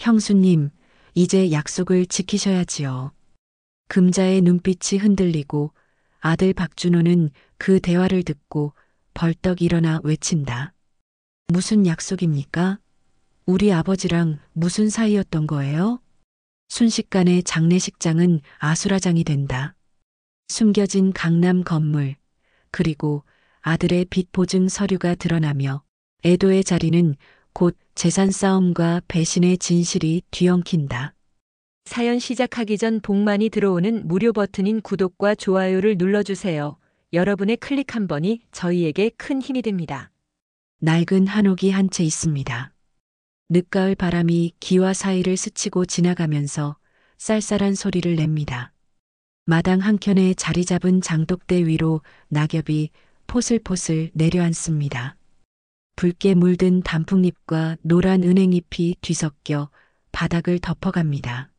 형수님, 이제 약속을 지키셔야지요. 금자의 눈빛이 흔들리고 아들 박준호는 그 대화를 듣고 벌떡 일어나 외친다. 무슨 약속입니까? 우리 아버지랑 무슨 사이였던 거예요? 순식간에 장례식장은 아수라장이 된다. 숨겨진 강남 건물, 그리고 아들의 빚 보증 서류가 드러나며 애도의 자리는 곧 재산 싸움과 배신의 진실이 뒤엉킨다. 사연 시작하기 전 복 많이 들어오는 무료 버튼인 구독과 좋아요를 눌러주세요. 여러분의 클릭 한 번이 저희에게 큰 힘이 됩니다. 낡은 한옥이 한 채 있습니다. 늦가을 바람이 기와 사이를 스치고 지나가면서 쌀쌀한 소리를 냅니다. 마당 한켠에 자리 잡은 장독대 위로 낙엽이 포슬포슬 내려앉습니다. 붉게 물든 단풍잎과 노란 은행잎이 뒤섞여 바닥을 덮어갑니다.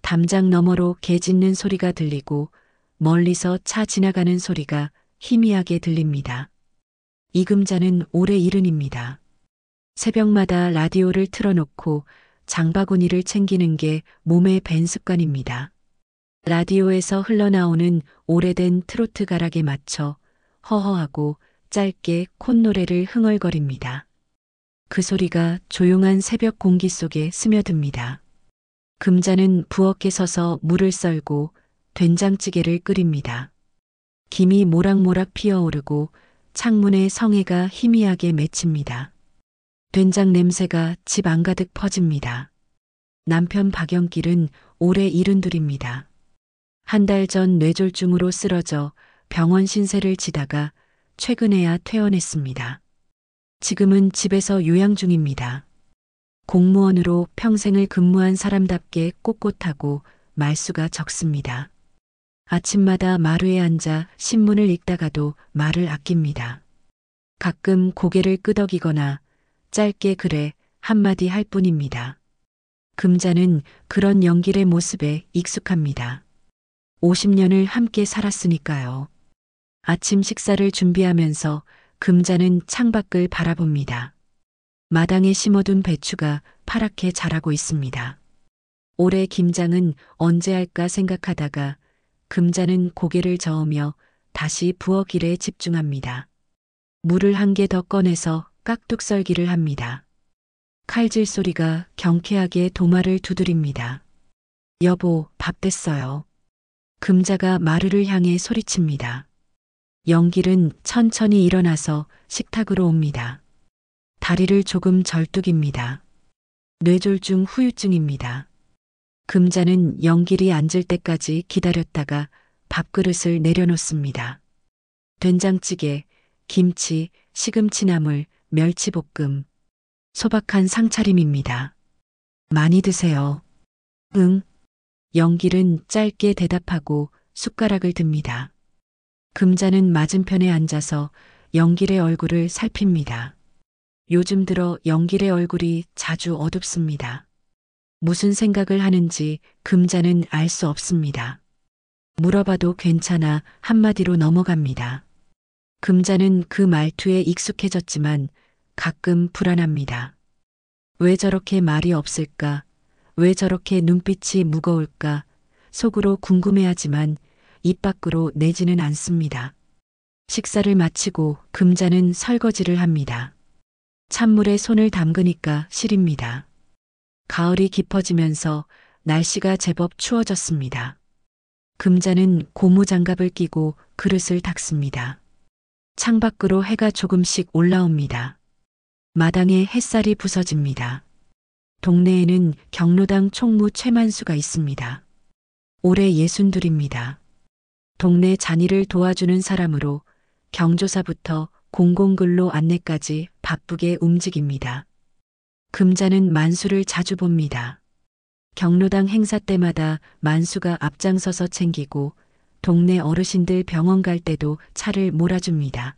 담장 너머로 개 짖는 소리가 들리고 멀리서 차 지나가는 소리가 희미하게 들립니다. 이금자는 올해 70입니다. 새벽마다 라디오를 틀어놓고 장바구니를 챙기는 게 몸에 밴 습관입니다. 라디오에서 흘러나오는 오래된 트로트 가락에 맞춰 허허하고 짧게 콧노래를 흥얼거립니다. 그 소리가 조용한 새벽 공기 속에 스며듭니다. 금자는 부엌에 서서 물을 썰고 된장찌개를 끓입니다. 김이 모락모락 피어오르고 창문에 성에가 희미하게 맺힙니다. 된장 냄새가 집 안가득 퍼집니다. 남편 박영길은 올해 72입니다. 한 달 전 뇌졸중으로 쓰러져 병원 신세를 지다가 최근에야 퇴원했습니다. 지금은 집에서 요양 중입니다. 공무원으로 평생을 근무한 사람답게 꼿꼿하고 말수가 적습니다. 아침마다 마루에 앉아 신문을 읽다가도 말을 아낍니다. 가끔 고개를 끄덕이거나 짧게 그래 한마디 할 뿐입니다. 금자는 그런 영길의 모습에 익숙합니다. 50년을 함께 살았으니까요. 아침 식사를 준비하면서 금자는 창밖을 바라봅니다. 마당에 심어둔 배추가 파랗게 자라고 있습니다. 올해 김장은 언제 할까 생각하다가 금자는 고개를 저으며 다시 부엌 일에 집중합니다. 물을 한 개 더 꺼내서 깍둑 썰기를 합니다. 칼질 소리가 경쾌하게 도마를 두드립니다. 여보, 밥 됐어요. 금자가 마루를 향해 소리칩니다. 영길은 천천히 일어나서 식탁으로 옵니다. 다리를 조금 절뚝입니다. 뇌졸중 후유증입니다. 금자는 영길이 앉을 때까지 기다렸다가 밥그릇을 내려놓습니다. 된장찌개, 김치, 시금치나물, 멸치볶음, 소박한 상차림입니다. 많이 드세요. 응. 영길은 짧게 대답하고 숟가락을 듭니다. 금자는 맞은편에 앉아서 영길의 얼굴을 살핍니다. 요즘 들어 영길의 얼굴이 자주 어둡습니다. 무슨 생각을 하는지 금자는 알 수 없습니다. 물어봐도 괜찮아 한마디로 넘어갑니다. 금자는 그 말투에 익숙해졌지만 가끔 불안합니다. 왜 저렇게 말이 없을까? 왜 저렇게 눈빛이 무거울까? 속으로 궁금해하지만 입 밖으로 내지는 않습니다. 식사를 마치고 금자는 설거지를 합니다. 찬물에 손을 담그니까 시립니다. 가을이 깊어지면서 날씨가 제법 추워졌습니다. 금자는 고무장갑을 끼고 그릇을 닦습니다. 창밖으로 해가 조금씩 올라옵니다. 마당에 햇살이 부서집니다. 동네에는 경로당 총무 최만수가 있습니다. 올해 62입니다. 동네 잔일을 도와주는 사람으로 경조사부터 공공근로 안내까지 바쁘게 움직입니다. 금자는 만수를 자주 봅니다. 경로당 행사 때마다 만수가 앞장서서 챙기고 동네 어르신들 병원 갈 때도 차를 몰아줍니다.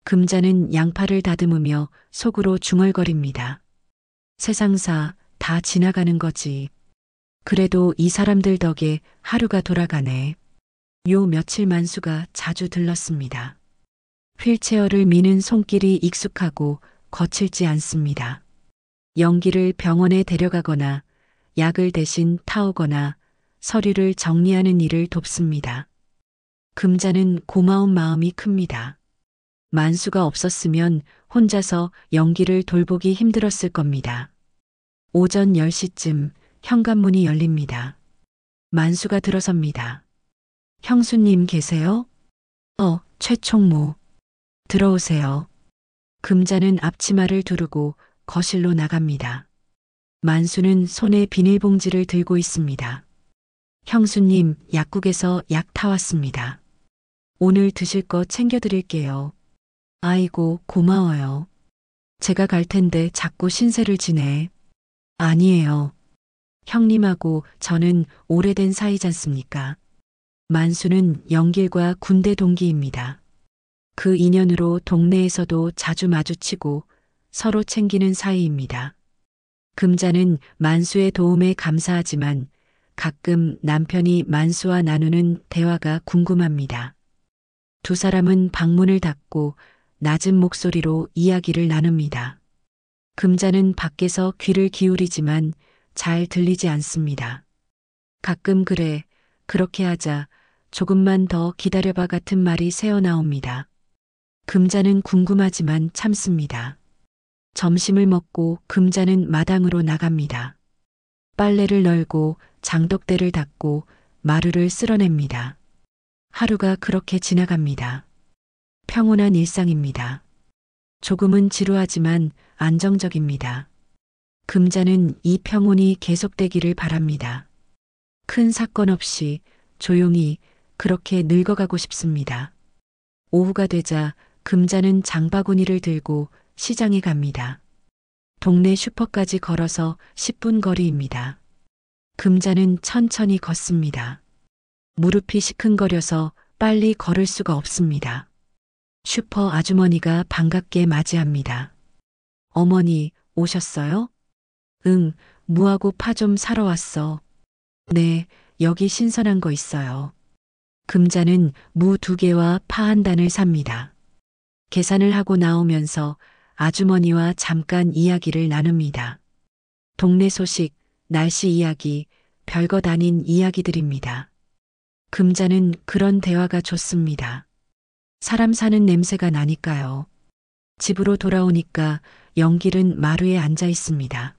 금자는 양팔을 다듬으며 속으로 중얼거립니다. 세상사 다 지나가는 거지. 그래도 이 사람들 덕에 하루가 돌아가네. 요 며칠 만수가 자주 들렀습니다. 휠체어를 미는 손길이 익숙하고 거칠지 않습니다. 영기를 병원에 데려가거나 약을 대신 타오거나 서류를 정리하는 일을 돕습니다. 금자는 고마운 마음이 큽니다. 만수가 없었으면 혼자서 영기를 돌보기 힘들었을 겁니다. 오전 10시쯤 현관문이 열립니다. 만수가 들어섭니다. 형수님 계세요? 최총무. 들어오세요. 금자는 앞치마를 두르고 거실로 나갑니다. 만수는 손에 비닐봉지를 들고 있습니다. 형수님, 약국에서 약 타왔습니다. 오늘 드실 거 챙겨드릴게요. 아이고, 고마워요. 제가 갈 텐데 자꾸 신세를 지네. 아니에요. 형님하고 저는 오래된 사이잖습니까? 만수는 영길과 군대 동기입니다. 그 인연으로 동네에서도 자주 마주치고 서로 챙기는 사이입니다. 금자는 만수의 도움에 감사하지만 가끔 남편이 만수와 나누는 대화가 궁금합니다. 두 사람은 방문을 닫고 낮은 목소리로 이야기를 나눕니다. 금자는 밖에서 귀를 기울이지만 잘 들리지 않습니다. 가끔 그래, 그렇게 하자, 조금만 더 기다려봐 같은 말이 새어나옵니다. 금자는 궁금하지만 참습니다. 점심을 먹고 금자는 마당으로 나갑니다. 빨래를 널고 장독대를 닦고 마루를 쓸어냅니다. 하루가 그렇게 지나갑니다. 평온한 일상입니다. 조금은 지루하지만 안정적입니다. 금자는 이 평온이 계속되기를 바랍니다. 큰 사건 없이 조용히 그렇게 늙어가고 싶습니다. 오후가 되자 금자는 장바구니를 들고 시장에 갑니다. 동네 슈퍼까지 걸어서 10분 거리입니다. 금자는 천천히 걷습니다. 무릎이 시큰거려서 빨리 걸을 수가 없습니다. 슈퍼 아주머니가 반갑게 맞이합니다. 어머니, 오셨어요? 응, 무하고 파 좀 사러 왔어. 네, 여기 신선한 거 있어요. 금자는 무 2개와 파 1단을 삽니다. 계산을 하고 나오면서 아주머니와 잠깐 이야기를 나눕니다. 동네 소식, 날씨 이야기, 별것 아닌 이야기들입니다. 금자는 그런 대화가 좋습니다. 사람 사는 냄새가 나니까요. 집으로 돌아오니까 영길은 마루에 앉아 있습니다.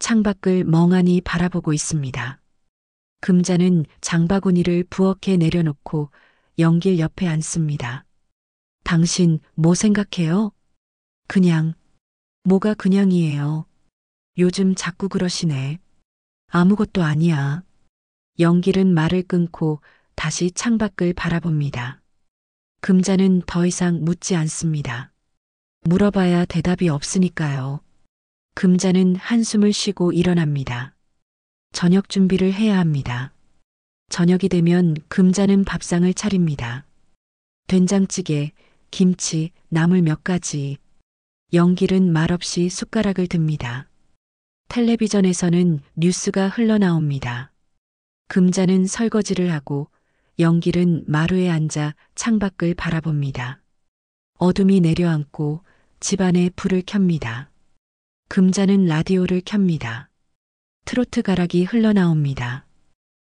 창밖을 멍하니 바라보고 있습니다. 금자는 장바구니를 부엌에 내려놓고 영길 옆에 앉습니다. 당신 뭐 생각해요? 그냥. 뭐가 그냥이에요. 요즘 자꾸 그러시네. 아무것도 아니야. 영길은 말을 끊고 다시 창밖을 바라봅니다. 금자는 더 이상 묻지 않습니다. 물어봐야 대답이 없으니까요. 금자는 한숨을 쉬고 일어납니다. 저녁 준비를 해야 합니다. 저녁이 되면 금자는 밥상을 차립니다. 된장찌개, 김치, 나물 몇 가지. 영길은 말없이 숟가락을 듭니다. 텔레비전에서는 뉴스가 흘러나옵니다. 금자는 설거지를 하고 영길은 마루에 앉아 창밖을 바라봅니다. 어둠이 내려앉고 집안에 불을 켭니다. 금자는 라디오를 켭니다. 트로트 가락이 흘러나옵니다.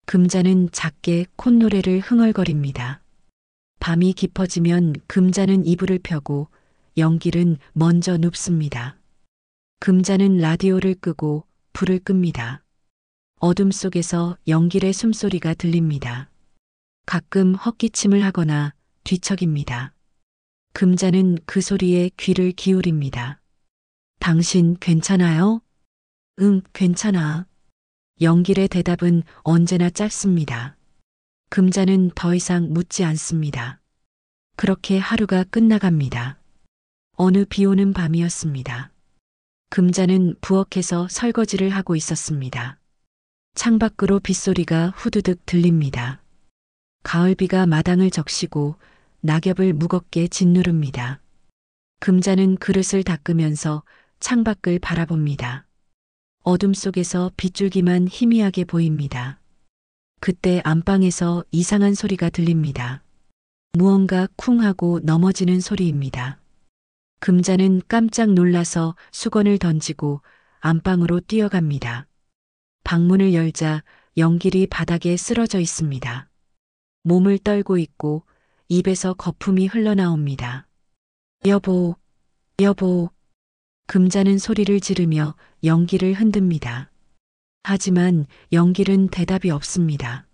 금자는 작게 콧노래를 흥얼거립니다. 밤이 깊어지면 금자는 이불을 펴고 영길은 먼저 눕습니다. 금자는 라디오를 끄고 불을 끕니다. 어둠 속에서 영길의 숨소리가 들립니다. 가끔 헛기침을 하거나 뒤척입니다. 금자는 그 소리에 귀를 기울입니다. 당신 괜찮아요? 응, 괜찮아. 영길의 대답은 언제나 짧습니다. 금자는 더 이상 묻지 않습니다. 그렇게 하루가 끝나갑니다. 어느 비 오는 밤이었습니다. 금자는 부엌에서 설거지를 하고 있었습니다. 창밖으로 빗소리가 후두둑 들립니다. 가을비가 마당을 적시고 낙엽을 무겁게 짓누릅니다. 금자는 그릇을 닦으면서 창밖을 바라봅니다. 어둠 속에서 빗줄기만 희미하게 보입니다. 그때 안방에서 이상한 소리가 들립니다. 무언가 쿵 하고 넘어지는 소리입니다. 금자는 깜짝 놀라서 수건을 던지고 안방으로 뛰어갑니다. 방문을 열자 영길이 바닥에 쓰러져 있습니다. 몸을 떨고 있고 입에서 거품이 흘러나옵니다. 여보, 여보. 금자는 소리를 지르며 영길을 흔듭니다. 하지만 영길은 대답이 없습니다.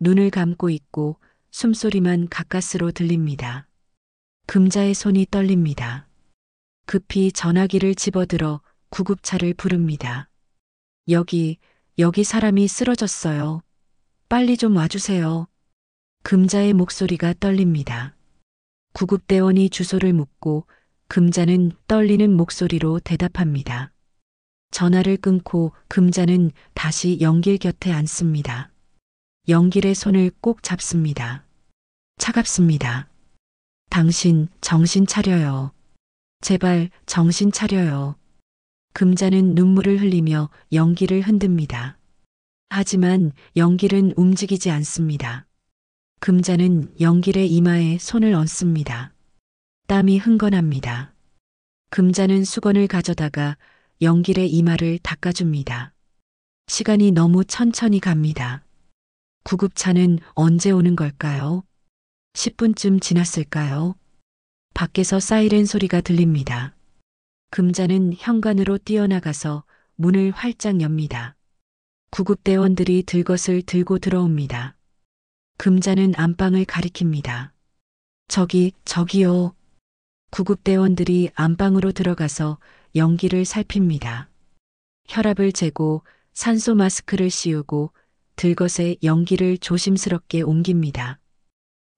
눈을 감고 있고 숨소리만 가까스로 들립니다. 금자의 손이 떨립니다. 급히 전화기를 집어들어 구급차를 부릅니다. 여기 사람이 쓰러졌어요. 빨리 좀 와주세요. 금자의 목소리가 떨립니다. 구급대원이 주소를 묻고 금자는 떨리는 목소리로 대답합니다. 전화를 끊고 금자는 다시 영길 곁에 앉습니다. 영길의 손을 꼭 잡습니다. 차갑습니다. 당신 정신 차려요. 제발 정신 차려요. 금자는 눈물을 흘리며 영길을 흔듭니다. 하지만 영길은 움직이지 않습니다. 금자는 영길의 이마에 손을 얹습니다. 땀이 흥건합니다. 금자는 수건을 가져다가 영길의 이마를 닦아줍니다. 시간이 너무 천천히 갑니다. 구급차는 언제 오는 걸까요? 10분쯤 지났을까요? 밖에서 사이렌 소리가 들립니다. 금자는 현관으로 뛰어나가서 문을 활짝 엽니다. 구급대원들이 들것을 들고 들어옵니다. 금자는 안방을 가리킵니다. 저기요. 구급대원들이 안방으로 들어가서 영길을 살핍니다. 혈압을 재고 산소 마스크를 씌우고 들것에 영길을 조심스럽게 옮깁니다.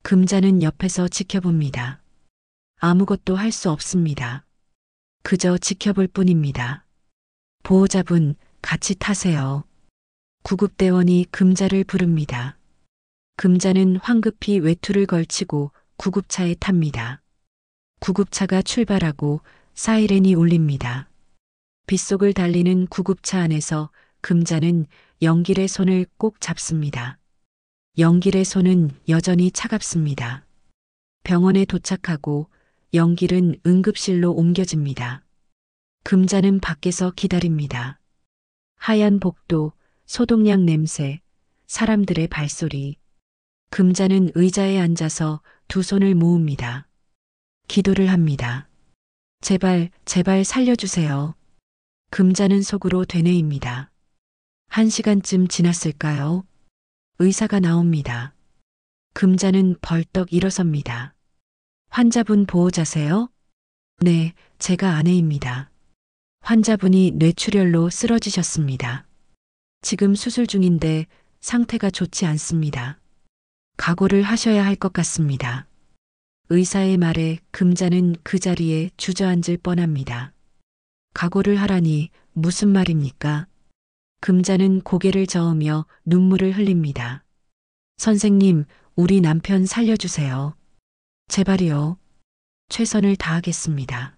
금자는 옆에서 지켜봅니다. 아무것도 할 수 없습니다. 그저 지켜볼 뿐입니다. 보호자분, 같이 타세요. 구급대원이 금자를 부릅니다. 금자는 황급히 외투를 걸치고 구급차에 탑니다. 구급차가 출발하고 사이렌이 울립니다. 빗속을 달리는 구급차 안에서 금자는 영길의 손을 꼭 잡습니다. 영길의 손은 여전히 차갑습니다. 병원에 도착하고 영길은 응급실로 옮겨집니다. 금자는 밖에서 기다립니다. 하얀 복도, 소독약 냄새, 사람들의 발소리. 금자는 의자에 앉아서 두 손을 모읍니다. 기도를 합니다. 제발 살려주세요. 금자는 속으로 되뇌입니다. 1시간쯤 지났을까요? 의사가 나옵니다. 금자는 벌떡 일어섭니다. 환자분 보호자세요? 네, 제가 아내입니다. 환자분이 뇌출혈로 쓰러지셨습니다. 지금 수술 중인데 상태가 좋지 않습니다. 각오를 하셔야 할 것 같습니다. 의사의 말에 금자는 그 자리에 주저앉을 뻔합니다. 각오를 하라니 무슨 말입니까? 금자는 고개를 저으며 눈물을 흘립니다. 선생님, 우리 남편 살려주세요. 제발이요. 최선을 다하겠습니다.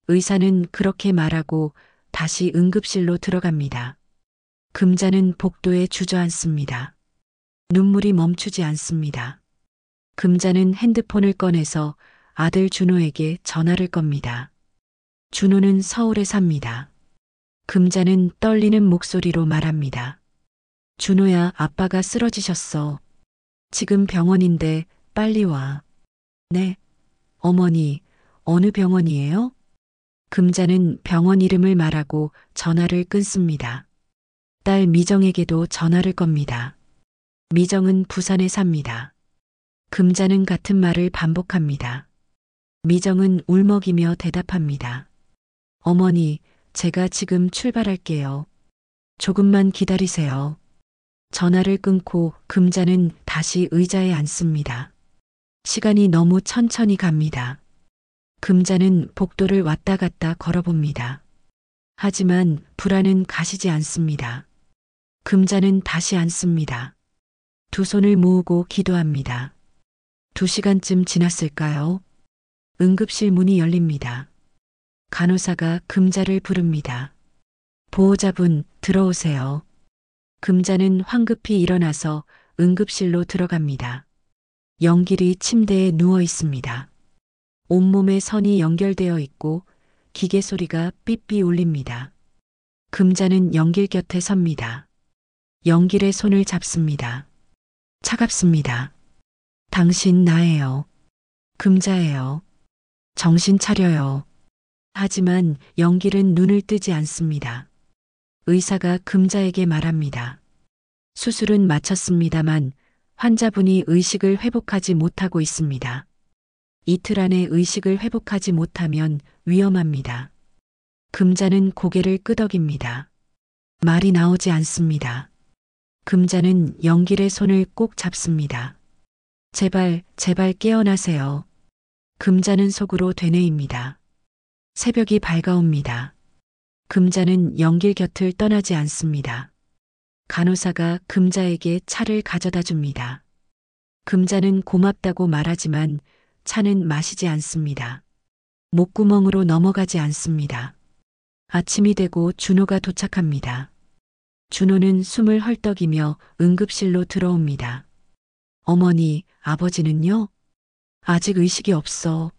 의사는 그렇게 말하고 다시 응급실로 들어갑니다. 금자는 복도에 주저앉습니다. 눈물이 멈추지 않습니다. 금자는 핸드폰을 꺼내서 아들 준호에게 전화를 겁니다. 준호는 서울에 삽니다. 금자는 떨리는 목소리로 말합니다. 준호야, 아빠가 쓰러지셨어. 지금 병원인데 빨리 와. 네. 어머니, 어느 병원이에요? 금자는 병원 이름을 말하고 전화를 끊습니다. 딸 미정에게도 전화를 겁니다. 미정은 부산에 삽니다. 금자는 같은 말을 반복합니다. 미정은 울먹이며 대답합니다. 어머니, 제가 지금 출발할게요. 조금만 기다리세요. 전화를 끊고 금자는 다시 의자에 앉습니다. 시간이 너무 천천히 갑니다. 금자는 복도를 왔다 갔다 걸어봅니다. 하지만 불안은 가시지 않습니다. 금자는 다시 앉습니다. 두 손을 모으고 기도합니다. 2시간쯤 지났을까요? 응급실 문이 열립니다. 간호사가 금자를 부릅니다. 보호자분, 들어오세요. 금자는 황급히 일어나서 응급실로 들어갑니다. 영길이 침대에 누워 있습니다. 온몸에 선이 연결되어 있고 기계 소리가 삐삐 울립니다. 금자는 영길 곁에 섭니다. 영길의 손을 잡습니다. 차갑습니다. 당신 나예요. 금자예요. 정신 차려요. 하지만 영길은 눈을 뜨지 않습니다. 의사가 금자에게 말합니다. 수술은 마쳤습니다만 환자분이 의식을 회복하지 못하고 있습니다. 이틀 안에 의식을 회복하지 못하면 위험합니다. 금자는 고개를 끄덕입니다. 말이 나오지 않습니다. 금자는 영길의 손을 꼭 잡습니다. 제발, 제발 깨어나세요. 금자는 속으로 되뇌입니다. 새벽이 밝아옵니다. 금자는 영길 곁을 떠나지 않습니다. 간호사가 금자에게 차를 가져다 줍니다. 금자는 고맙다고 말하지만 차는 마시지 않습니다. 목구멍으로 넘어가지 않습니다. 아침이 되고 준호가 도착합니다. 준호는 숨을 헐떡이며 응급실로 들어옵니다. 어머니, 아버지는요? 아직 의식이 없어.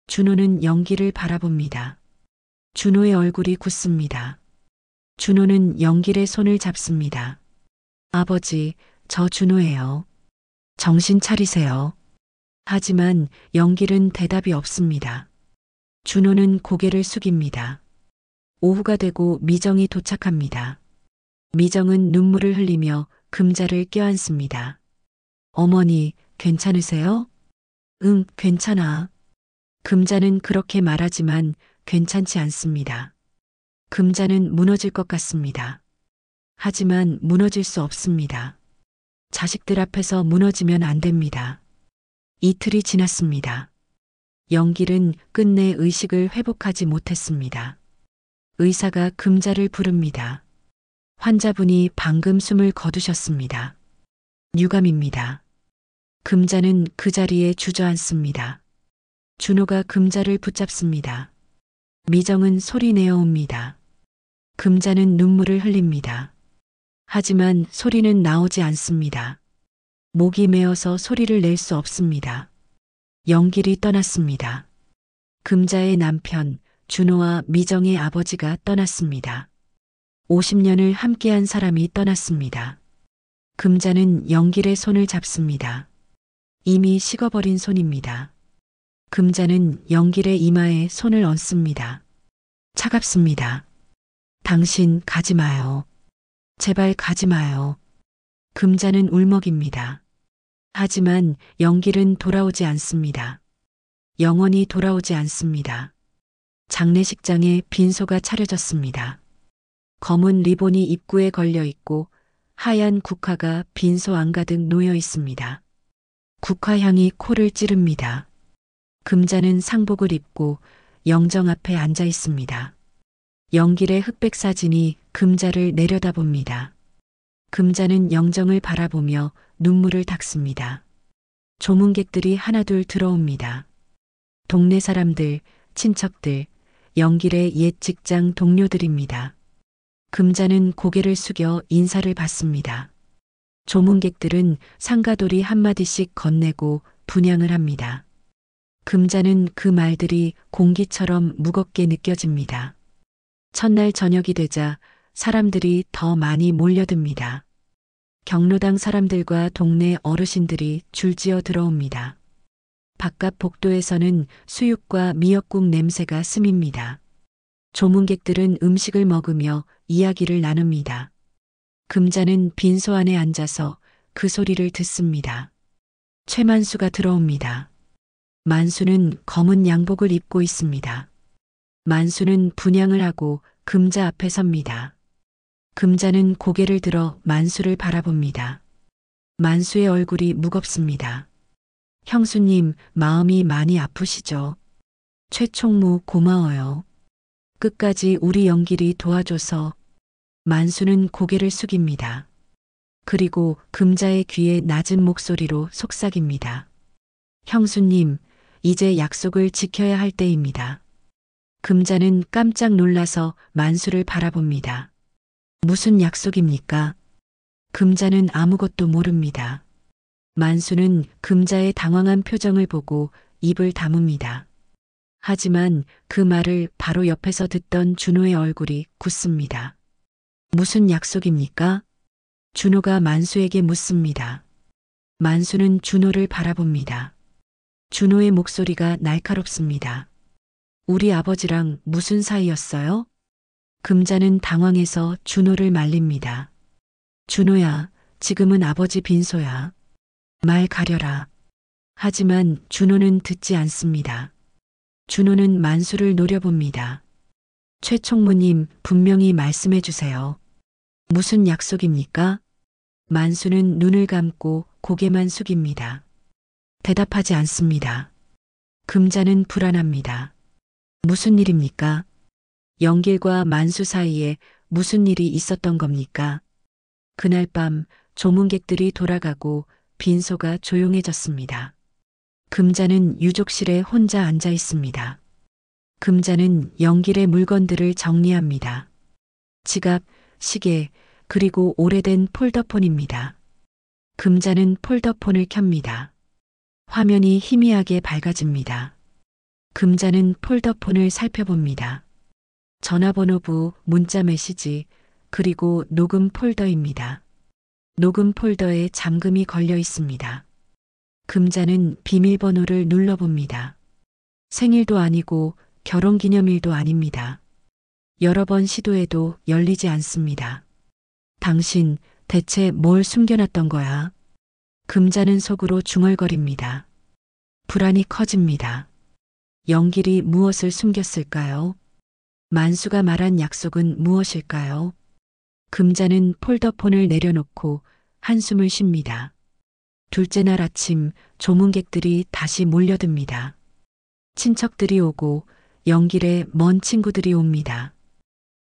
준호는 영길을 바라봅니다. 준호의 얼굴이 굳습니다. 준호는 영길의 손을 잡습니다. 아버지, 저 준호예요. 정신 차리세요. 하지만 영길은 대답이 없습니다. 준호는 고개를 숙입니다. 오후가 되고 미정이 도착합니다. 미정은 눈물을 흘리며 금자를 껴안습니다. 어머니, 괜찮으세요? 응, 괜찮아. 금자는 그렇게 말하지만 괜찮지 않습니다. 금자는 무너질 것 같습니다. 하지만 무너질 수 없습니다. 자식들 앞에서 무너지면 안 됩니다. 이틀이 지났습니다. 영길은 끝내 의식을 회복하지 못했습니다. 의사가 금자를 부릅니다. 환자분이 방금 숨을 거두셨습니다. 유감입니다. 금자는 그 자리에 주저앉습니다. 준호가 금자를 붙잡습니다. 미정은 소리 내어옵니다. 금자는 눈물을 흘립니다. 하지만 소리는 나오지 않습니다. 목이 메어서 소리를 낼 수 없습니다. 영길이 떠났습니다. 금자의 남편 준호와 미정의 아버지가 떠났습니다. 50년을 함께한 사람이 떠났습니다. 금자는 영길의 손을 잡습니다. 이미 식어버린 손입니다. 금자는 영길의 이마에 손을 얹습니다. 차갑습니다. 당신 가지 마요. 제발 가지 마요. 금자는 울먹입니다. 하지만 영길은 돌아오지 않습니다. 영원히 돌아오지 않습니다. 장례식장에 빈소가 차려졌습니다. 검은 리본이 입구에 걸려 있고 하얀 국화가 빈소 안가득 놓여 있습니다. 국화향이 코를 찌릅니다. 금자는 상복을 입고 영정 앞에 앉아 있습니다. 영길의 흑백 사진이 금자를 내려다봅니다. 금자는 영정을 바라보며 눈물을 닦습니다. 조문객들이 하나둘 들어옵니다. 동네 사람들, 친척들, 영길의 옛 직장 동료들입니다. 금자는 고개를 숙여 인사를 받습니다. 조문객들은 상가돌이 한마디씩 건네고 분향을 합니다. 금자는 그 말들이 공기처럼 무겁게 느껴집니다. 첫날 저녁이 되자 사람들이 더 많이 몰려듭니다. 경로당 사람들과 동네 어르신들이 줄지어 들어옵니다. 바깥 복도에서는 수육과 미역국 냄새가 스밉니다. 조문객들은 음식을 먹으며 이야기를 나눕니다. 금자는 빈소 안에 앉아서 그 소리를 듣습니다. 최만수가 들어옵니다. 만수는 검은 양복을 입고 있습니다. 만수는 분향을 하고 금자 앞에 섭니다. 금자는 고개를 들어 만수를 바라봅니다. 만수의 얼굴이 무겁습니다. 형수님, 마음이 많이 아프시죠? 최총무 고마워요. 끝까지 우리 영길이 도와줘서. 만수는 고개를 숙입니다. 그리고 금자의 귀에 낮은 목소리로 속삭입니다. 형수님, 이제 약속을 지켜야 할 때입니다. 금자는 깜짝 놀라서 만수를 바라봅니다. 무슨 약속입니까? 금자는 아무것도 모릅니다. 만수는 금자의 당황한 표정을 보고 입을 다뭅니다. 하지만 그 말을 바로 옆에서 듣던 준호의 얼굴이 굳습니다. 무슨 약속입니까? 준호가 만수에게 묻습니다. 만수는 준호를 바라봅니다. 준호의 목소리가 날카롭습니다. 우리 아버지랑 무슨 사이였어요? 금자는 당황해서 준호를 말립니다. 준호야, 지금은 아버지 빈소야. 말 가려라. 하지만 준호는 듣지 않습니다. 준호는 만수를 노려봅니다. 최 총무님, 분명히 말씀해 주세요. 무슨 약속입니까? 만수는 눈을 감고 고개만 숙입니다. 대답하지 않습니다. 금자는 불안합니다. 무슨 일입니까? 영길과 만수 사이에 무슨 일이 있었던 겁니까? 그날 밤 조문객들이 돌아가고 빈소가 조용해졌습니다. 금자는 유족실에 혼자 앉아 있습니다. 금자는 영길의 물건들을 정리합니다. 지갑, 시계, 그리고 오래된 폴더폰입니다. 금자는 폴더폰을 켭니다. 화면이 희미하게 밝아집니다. 금자는 폴더폰을 살펴봅니다. 전화번호부, 문자 메시지, 그리고 녹음 폴더입니다. 녹음 폴더에 잠금이 걸려 있습니다. 금자는 비밀번호를 눌러봅니다. 생일도 아니고 결혼기념일도 아닙니다. 여러 번 시도해도 열리지 않습니다. 당신 대체 뭘 숨겨놨던 거야? 금자는 속으로 중얼거립니다. 불안이 커집니다. 영길이 무엇을 숨겼을까요? 만수가 말한 약속은 무엇일까요? 금자는 폴더폰을 내려놓고 한숨을 쉽니다. 둘째 날 아침 조문객들이 다시 몰려듭니다. 친척들이 오고 영길의 먼 친구들이 옵니다.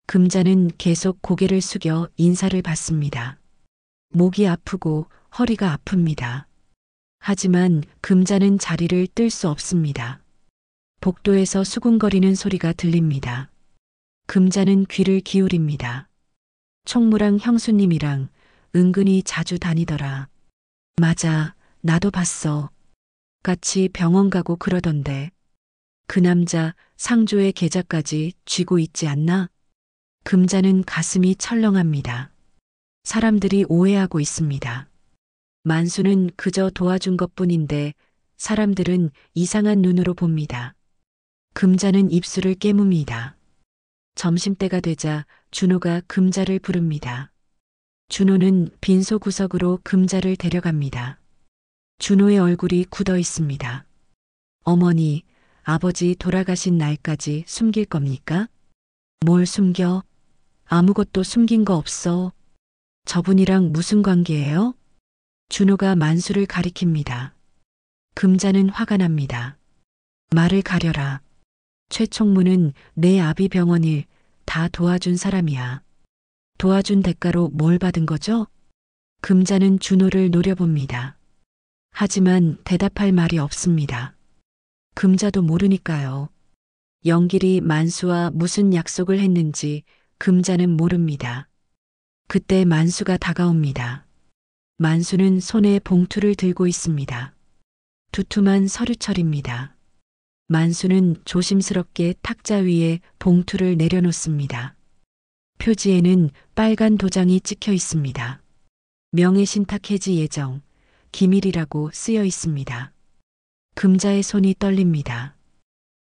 금자는 계속 고개를 숙여 인사를 받습니다. 목이 아프고 허리가 아픕니다. 하지만 금자는 자리를 뜰 수 없습니다. 복도에서 수군거리는 소리가 들립니다. 금자는 귀를 기울입니다. 총무랑 형수님이랑 은근히 자주 다니더라. 맞아, 나도 봤어. 같이 병원 가고 그러던데. 그 남자 상조의 계좌까지 쥐고 있지 않나? 금자는 가슴이 철렁합니다. 사람들이 오해하고 있습니다. 만수는 그저 도와준 것뿐인데 사람들은 이상한 눈으로 봅니다. 금자는 입술을 깨뭅니다. 점심때가 되자 준호가 금자를 부릅니다. 준호는 빈소 구석으로 금자를 데려갑니다. 준호의 얼굴이 굳어 있습니다. 어머니, 아버지 돌아가신 날까지 숨길 겁니까? 뭘 숨겨? 아무것도 숨긴 거 없어. 저분이랑 무슨 관계예요? 준호가 만수를 가리킵니다. 금자는 화가 납니다. 말을 가려라. 최 총무는 내 아비 병원 일 다 도와준 사람이야. 도와준 대가로 뭘 받은 거죠? 금자는 준호를 노려봅니다. 하지만 대답할 말이 없습니다. 금자도 모르니까요. 영길이 만수와 무슨 약속을 했는지 금자는 모릅니다. 그때 만수가 다가옵니다. 만수는 손에 봉투를 들고 있습니다. 두툼한 서류철입니다. 만수는 조심스럽게 탁자 위에 봉투를 내려놓습니다. 표지에는 빨간 도장이 찍혀 있습니다. 명예신탁 해지 예정, 기밀이라고 쓰여 있습니다. 금자의 손이 떨립니다.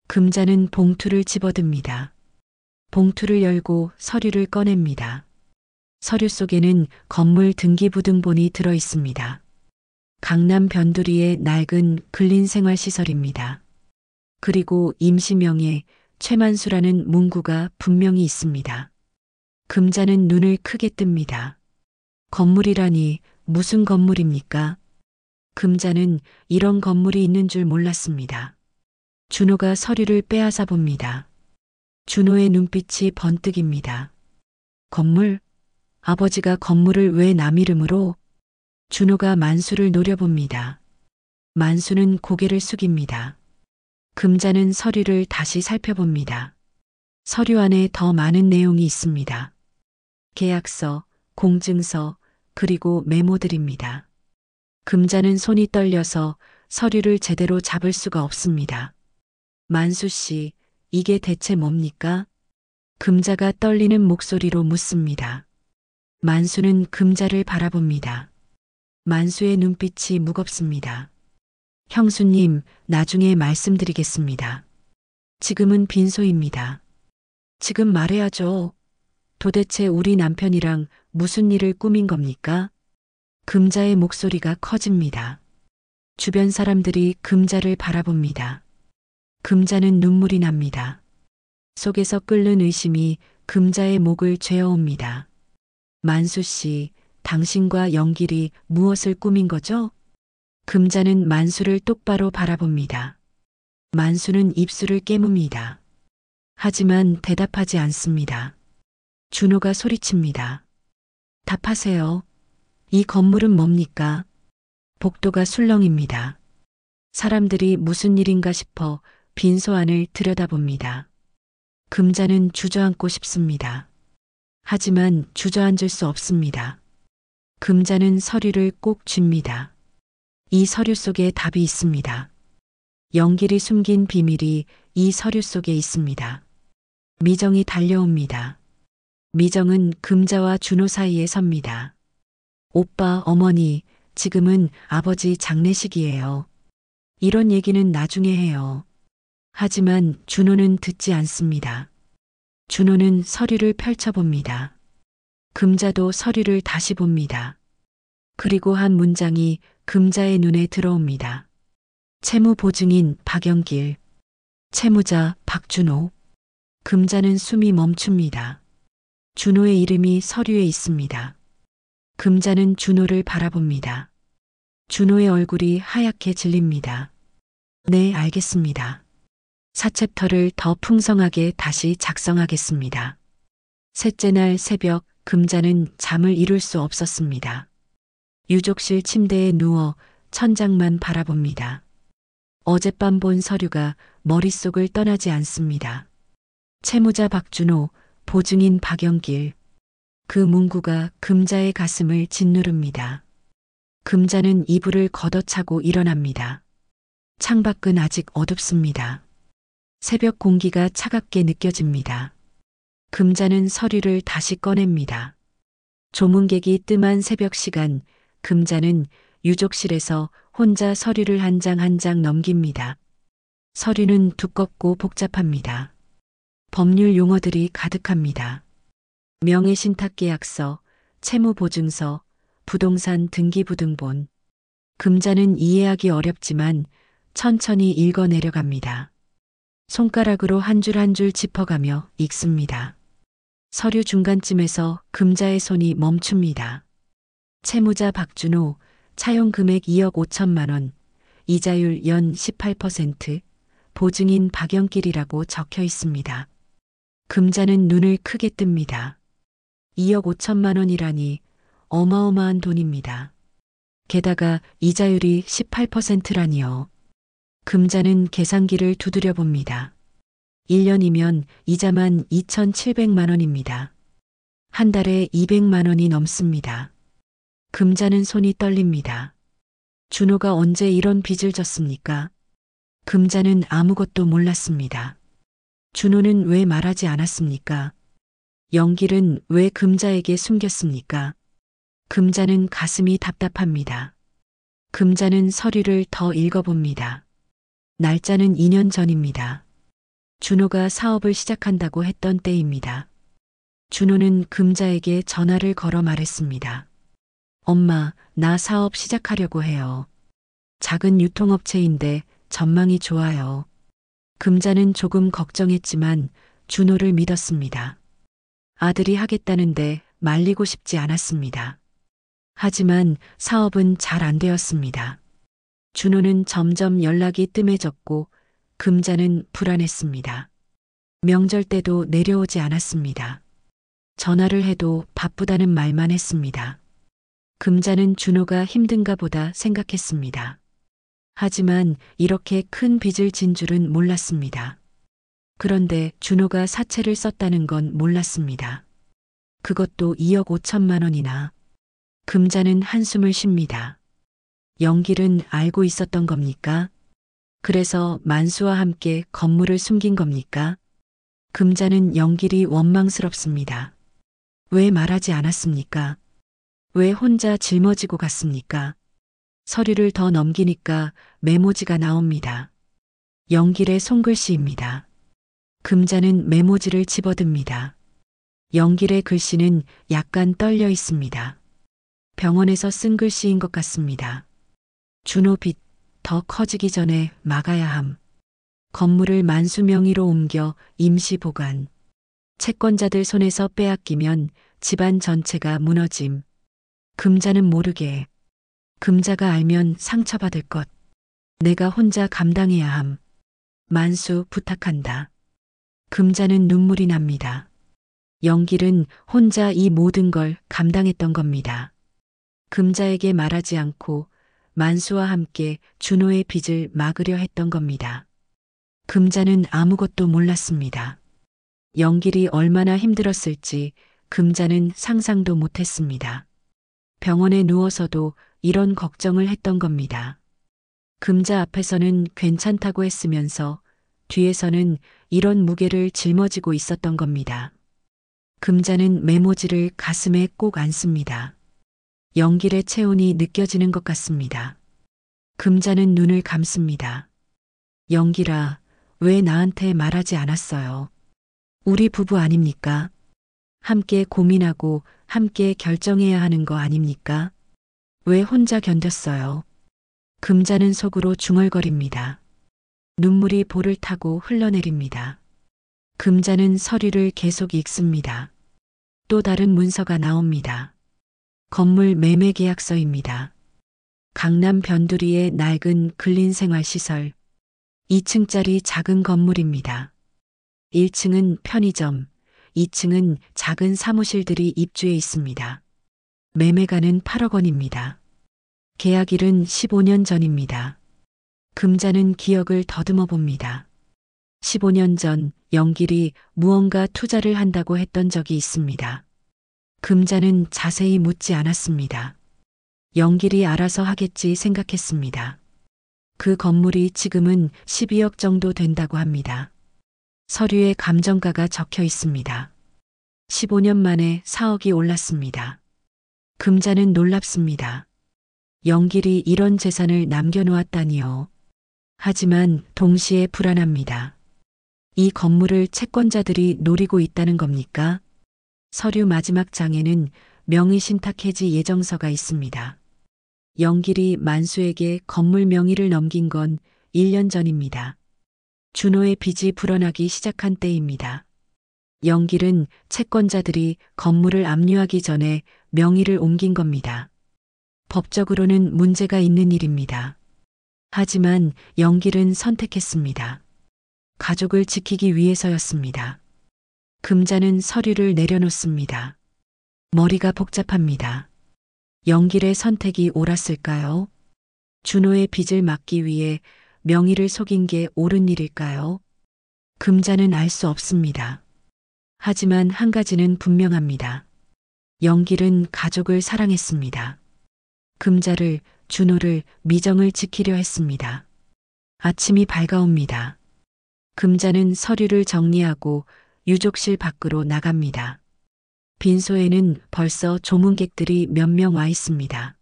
금자는 봉투를 집어듭니다. 봉투를 열고 서류를 꺼냅니다. 서류 속에는 건물 등기부등본이 들어 있습니다. 강남 변두리의 낡은 근린생활시설입니다. 그리고 임시명에 최만수라는 문구가 분명히 있습니다. 금자는 눈을 크게 뜹니다. 건물이라니 무슨 건물입니까? 금자는 이런 건물이 있는 줄 몰랐습니다. 준호가 서류를 빼앗아 봅니다. 준호의 눈빛이 번뜩입니다. 건물? 아버지가 건물을 왜 남 이름으로? 준호가 만수를 노려봅니다. 만수는 고개를 숙입니다. 금자는 서류를 다시 살펴봅니다. 서류 안에 더 많은 내용이 있습니다. 계약서, 공증서, 그리고 메모들입니다. 금자는 손이 떨려서 서류를 제대로 잡을 수가 없습니다. 만수 씨, 이게 대체 뭡니까? 금자가 떨리는 목소리로 묻습니다. 만수는 금자를 바라봅니다. 만수의 눈빛이 무겁습니다. 형수님, 나중에 말씀드리겠습니다. 지금은 빈소입니다. 지금 말해야죠. 도대체 우리 남편이랑 무슨 일을 꾸민 겁니까? 금자의 목소리가 커집니다. 주변 사람들이 금자를 바라봅니다. 금자는 눈물이 납니다. 속에서 끓는 의심이 금자의 목을 죄어옵니다. 만수 씨, 당신과 영길이 무엇을 꾸민 거죠? 금자는 만수를 똑바로 바라봅니다. 만수는 입술을 깨뭅니다. 하지만 대답하지 않습니다. 준호가 소리칩니다. 답하세요. 이 건물은 뭡니까? 복도가 술렁입니다. 사람들이 무슨 일인가 싶어 빈소 안을 들여다봅니다. 금자는 주저앉고 싶습니다. 하지만 주저앉을 수 없습니다. 금자는 서류를 꼭 쥡니다. 이 서류 속에 답이 있습니다. 영길이 숨긴 비밀이 이 서류 속에 있습니다. 미정이 달려옵니다. 미정은 금자와 준호 사이에 섭니다. 오빠, 어머니, 지금은 아버지 장례식이에요. 이런 얘기는 나중에 해요. 하지만 준호는 듣지 않습니다. 준호는 서류를 펼쳐봅니다. 금자도 서류를 다시 봅니다. 그리고 한 문장이 금자의 눈에 들어옵니다. 채무 보증인 박영길, 채무자 박준호. 금자는 숨이 멈춥니다. 준호의 이름이 서류에 있습니다. 금자는 준호를 바라봅니다. 준호의 얼굴이 하얗게 질립니다. 네, 알겠습니다. 사챕터를 더 풍성하게 다시 작성하겠습니다. 셋째 날 새벽 금자는 잠을 이룰 수 없었습니다. 유족실 침대에 누워 천장만 바라봅니다. 어젯밤 본 서류가 머릿속을 떠나지 않습니다. 채무자 박준호, 보증인 박영길. 그 문구가 금자의 가슴을 짓누릅니다. 금자는 이불을 걷어차고 일어납니다. 창밖은 아직 어둡습니다. 새벽 공기가 차갑게 느껴집니다. 금자는 서류를 다시 꺼냅니다. 조문객이 뜸한 새벽 시간, 금자는 유족실에서 혼자 서류를 한 장 한 장 넘깁니다. 서류는 두껍고 복잡합니다. 법률 용어들이 가득합니다. 명예신탁계약서, 채무보증서, 부동산 등기부등본. 금자는 이해하기 어렵지만 천천히 읽어내려갑니다. 손가락으로 한 줄 한 줄 짚어가며 읽습니다. 서류 중간쯤에서 금자의 손이 멈춥니다. 채무자 박준호, 차용금액 2억 5천만 원, 이자율 연 18%, 보증인 박영길이라고 적혀 있습니다. 금자는 눈을 크게 뜹니다. 2억 5천만 원이라니 어마어마한 돈입니다. 게다가 이자율이 18%라니요. 금자는 계산기를 두드려 봅니다. 1년이면 이자만 2,700만 원입니다. 한 달에 200만 원이 넘습니다. 금자는 손이 떨립니다. 준호가 언제 이런 빚을 졌습니까? 금자는 아무것도 몰랐습니다. 준호는 왜 말하지 않았습니까? 영길은 왜 금자에게 숨겼습니까? 금자는 가슴이 답답합니다. 금자는 서류를 더 읽어봅니다. 날짜는 2년 전입니다. 준호가 사업을 시작한다고 했던 때입니다. 준호는 금자에게 전화를 걸어 말했습니다. 엄마, 나 사업 시작하려고 해요. 작은 유통업체인데 전망이 좋아요. 금자는 조금 걱정했지만 준호를 믿었습니다. 아들이 하겠다는데 말리고 싶지 않았습니다. 하지만 사업은 잘 안 되었습니다. 준호는 점점 연락이 뜸해졌고 금자는 불안했습니다. 명절 때도 내려오지 않았습니다. 전화를 해도 바쁘다는 말만 했습니다. 금자는 준호가 힘든가 보다 생각했습니다. 하지만 이렇게 큰 빚을 진 줄은 몰랐습니다. 그런데 준호가 사채를 썼다는 건 몰랐습니다. 그것도 2억 5천만 원이나. 금자는 한숨을 쉽니다. 영길은 알고 있었던 겁니까? 그래서 만수와 함께 건물을 숨긴 겁니까? 금자는 영길이 원망스럽습니다. 왜 말하지 않았습니까? 왜 혼자 짊어지고 갔습니까? 서류를 더 넘기니까 메모지가 나옵니다. 영길의 손글씨입니다. 금자는 메모지를 집어듭니다. 영길의 글씨는 약간 떨려 있습니다. 병원에서 쓴 글씨인 것 같습니다. 준호 빚 더 커지기 전에 막아야 함. 건물을 만수 명의로 옮겨 임시 보관. 채권자들 손에서 빼앗기면 집안 전체가 무너짐. 금자는 모르게. 금자가 알면 상처받을 것. 내가 혼자 감당해야 함. 만수 부탁한다. 금자는 눈물이 납니다. 영길은 혼자 이 모든 걸 감당했던 겁니다. 금자에게 말하지 않고 만수와 함께 준호의 빚을 막으려 했던 겁니다. 금자는 아무것도 몰랐습니다. 영길이 얼마나 힘들었을지 금자는 상상도 못했습니다. 병원에 누워서도 이런 걱정을 했던 겁니다. 금자 앞에서는 괜찮다고 했으면서 뒤에서는 이런 무게를 짊어지고 있었던 겁니다. 금자는 메모지를 가슴에 꼭 안습니다. 영길의 체온이 느껴지는 것 같습니다. 금자는 눈을 감습니다. 영길아, 왜 나한테 말하지 않았어요? 우리 부부 아닙니까? 함께 고민하고 함께 결정해야 하는 거 아닙니까? 왜 혼자 견뎠어요? 금자는 속으로 중얼거립니다. 눈물이 볼을 타고 흘러내립니다. 금자는 서류를 계속 읽습니다. 또 다른 문서가 나옵니다. 건물 매매 계약서입니다. 강남 변두리의 낡은 근린생활시설. 2층짜리 작은 건물입니다. 1층은 편의점, 2층은 작은 사무실들이 입주해 있습니다. 매매가는 8억 원입니다. 계약일은 15년 전입니다. 금자는 기억을 더듬어 봅니다. 15년 전 영길이 무언가 투자를 한다고 했던 적이 있습니다. 금자는 자세히 묻지 않았습니다. 영길이 알아서 하겠지 생각했습니다. 그 건물이 지금은 12억 정도 된다고 합니다. 서류에 감정가가 적혀 있습니다. 15년 만에 4억이 올랐습니다. 금자는 놀랍습니다. 영길이 이런 재산을 남겨놓았다니요. 하지만 동시에 불안합니다. 이 건물을 채권자들이 노리고 있다는 겁니까? 서류 마지막 장에는 명의신탁 해지 예정서가 있습니다. 영길이 만수에게 건물 명의를 넘긴 건 1년 전입니다. 준호의 빚이 불어나기 시작한 때입니다. 영길은 채권자들이 건물을 압류하기 전에 명의를 옮긴 겁니다. 법적으로는 문제가 있는 일입니다. 하지만 영길은 선택했습니다. 가족을 지키기 위해서였습니다. 금자는 서류를 내려놓습니다. 머리가 복잡합니다. 영길의 선택이 옳았을까요? 준호의 빚을 막기 위해 명의를 속인 게 옳은 일일까요? 금자는 알 수 없습니다. 하지만 한 가지는 분명합니다. 영길은 가족을 사랑했습니다. 금자를, 준호를, 미정을 지키려 했습니다. 아침이 밝아옵니다. 금자는 서류를 정리하고 유족실 밖으로 나갑니다. 빈소에는 벌써 조문객들이 몇 명 와 있습니다.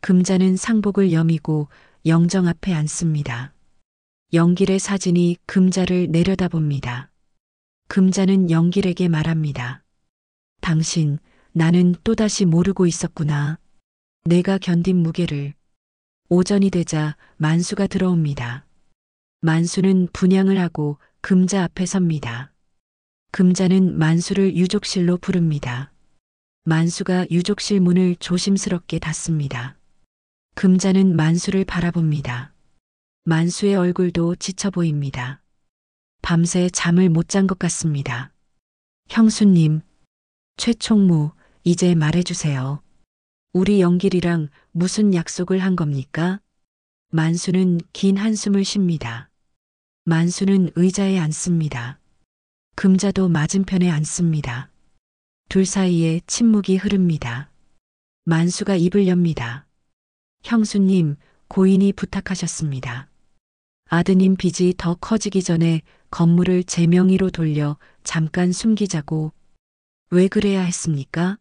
금자는 상복을 여미고 영정 앞에 앉습니다. 영길의 사진이 금자를 내려다봅니다. 금자는 영길에게 말합니다. 당신, 나는 또다시 모르고 있었구나. 내가 견딘 무게를. 오전이 되자 만수가 들어옵니다. 만수는 분향을 하고 금자 앞에 섭니다. 금자는 만수를 유족실로 부릅니다. 만수가 유족실 문을 조심스럽게 닫습니다. 금자는 만수를 바라봅니다. 만수의 얼굴도 지쳐 보입니다. 밤새 잠을 못 잔 것 같습니다. 형수님, 최총무, 이제 말해주세요. 우리 영길이랑 무슨 약속을 한 겁니까? 만수는 긴 한숨을 쉽니다. 만수는 의자에 앉습니다. 금자도 맞은편에 앉습니다. 둘 사이에 침묵이 흐릅니다. 만수가 입을 엽니다. 형수님, 고인이 부탁하셨습니다. 아드님 빚이 더 커지기 전에 건물을 제 명의로 돌려 잠깐 숨기자고. 왜 그래야 했습니까?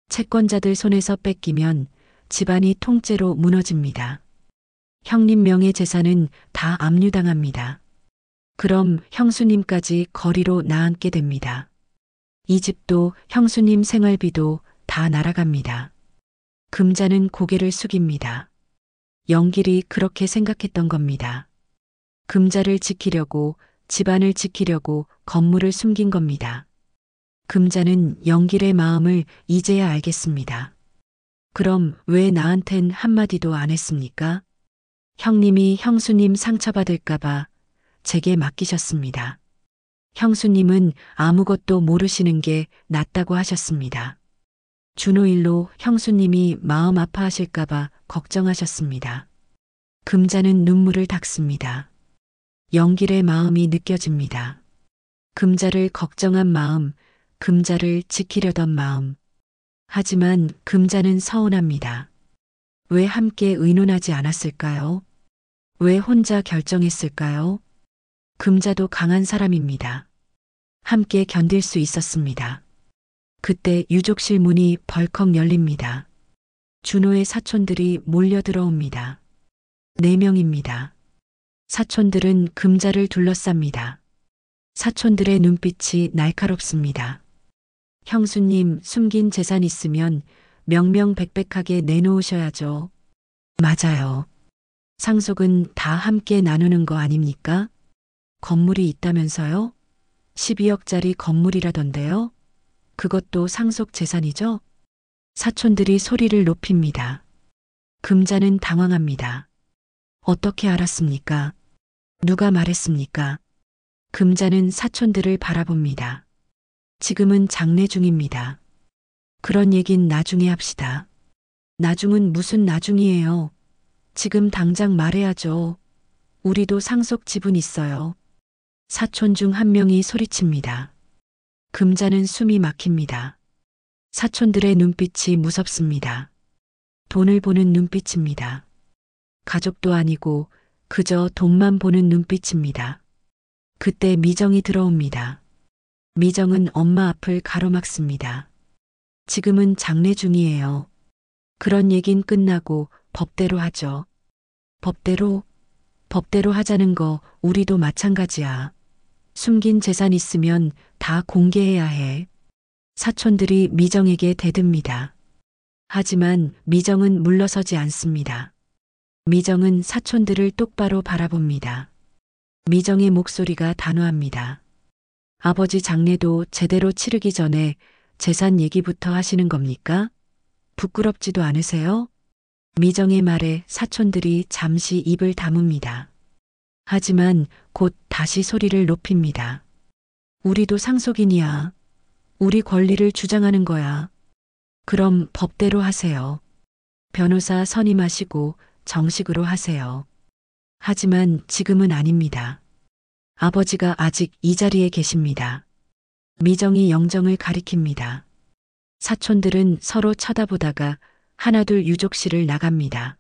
채권자들 손에서 뺏기면 집안이 통째로 무너집니다. 형님 명의 재산은 다 압류당합니다. 그럼 형수님까지 거리로 나앉게 됩니다. 이 집도 형수님 생활비도 다 날아갑니다. 금자는 고개를 숙입니다. 영길이 그렇게 생각했던 겁니다. 금자를 지키려고, 집안을 지키려고 건물을 숨긴 겁니다. 금자는 영길의 마음을 이제야 알겠습니다. 그럼 왜 나한텐 한마디도 안 했습니까? 형님이 형수님 상처받을까봐 제게 맡기셨습니다. 형수님은 아무것도 모르시는 게 낫다고 하셨습니다. 준호일로 형수님이 마음 아파하실까봐 걱정하셨습니다. 금자는 눈물을 닦습니다. 영길의 마음이 느껴집니다. 금자를 걱정한 마음, 금자를 지키려던 마음. 하지만 금자는 서운합니다. 왜 함께 의논하지 않았을까요? 왜 혼자 결정했을까요? 금자도 강한 사람입니다. 함께 견딜 수 있었습니다. 그때 유족실 문이 벌컥 열립니다. 준호의 사촌들이 몰려 들어옵니다. 4명입니다. 사촌들은 금자를 둘러쌉니다. 사촌들의 눈빛이 날카롭습니다. 형수님 숨긴 재산 있으면 명명백백하게 내놓으셔야죠. 맞아요. 상속은 다 함께 나누는 거 아닙니까? 건물이 있다면서요? 12억짜리 건물이라던데요? 그것도 상속 재산이죠? 사촌들이 소리를 높입니다. 금자는 당황합니다. 어떻게 알았습니까? 누가 말했습니까? 금자는 사촌들을 바라봅니다. 지금은 장례 중입니다. 그런 얘긴 나중에 합시다. 나중은 무슨 나중이에요? 지금 당장 말해야죠. 우리도 상속 지분 있어요. 사촌 중 한 명이 소리칩니다. 금자는 숨이 막힙니다. 사촌들의 눈빛이 무섭습니다. 돈을 보는 눈빛입니다. 가족도 아니고 그저 돈만 보는 눈빛입니다. 그때 미정이 들어옵니다. 미정은 엄마 앞을 가로막습니다. 지금은 장례 중이에요. 그런 얘긴 끝나고 법대로 하죠. 법대로 하자는 거 우리도 마찬가지야. 숨긴 재산 있으면 다 공개해야 해. 사촌들이 미정에게 대듭니다. 하지만 미정은 물러서지 않습니다. 미정은 사촌들을 똑바로 바라봅니다. 미정의 목소리가 단호합니다. 아버지 장례도 제대로 치르기 전에 재산 얘기부터 하시는 겁니까? 부끄럽지도 않으세요? 미정의 말에 사촌들이 잠시 입을 다뭅니다. 하지만 곧 다시 소리를 높입니다. 우리도 상속인이야. 우리 권리를 주장하는 거야. 그럼 법대로 하세요. 변호사 선임하시고 정식으로 하세요. 하지만 지금은 아닙니다. 아버지가 아직 이 자리에 계십니다. 미정이 영정을 가리킵니다. 사촌들은 서로 쳐다보다가 하나둘 유족실을 나갑니다.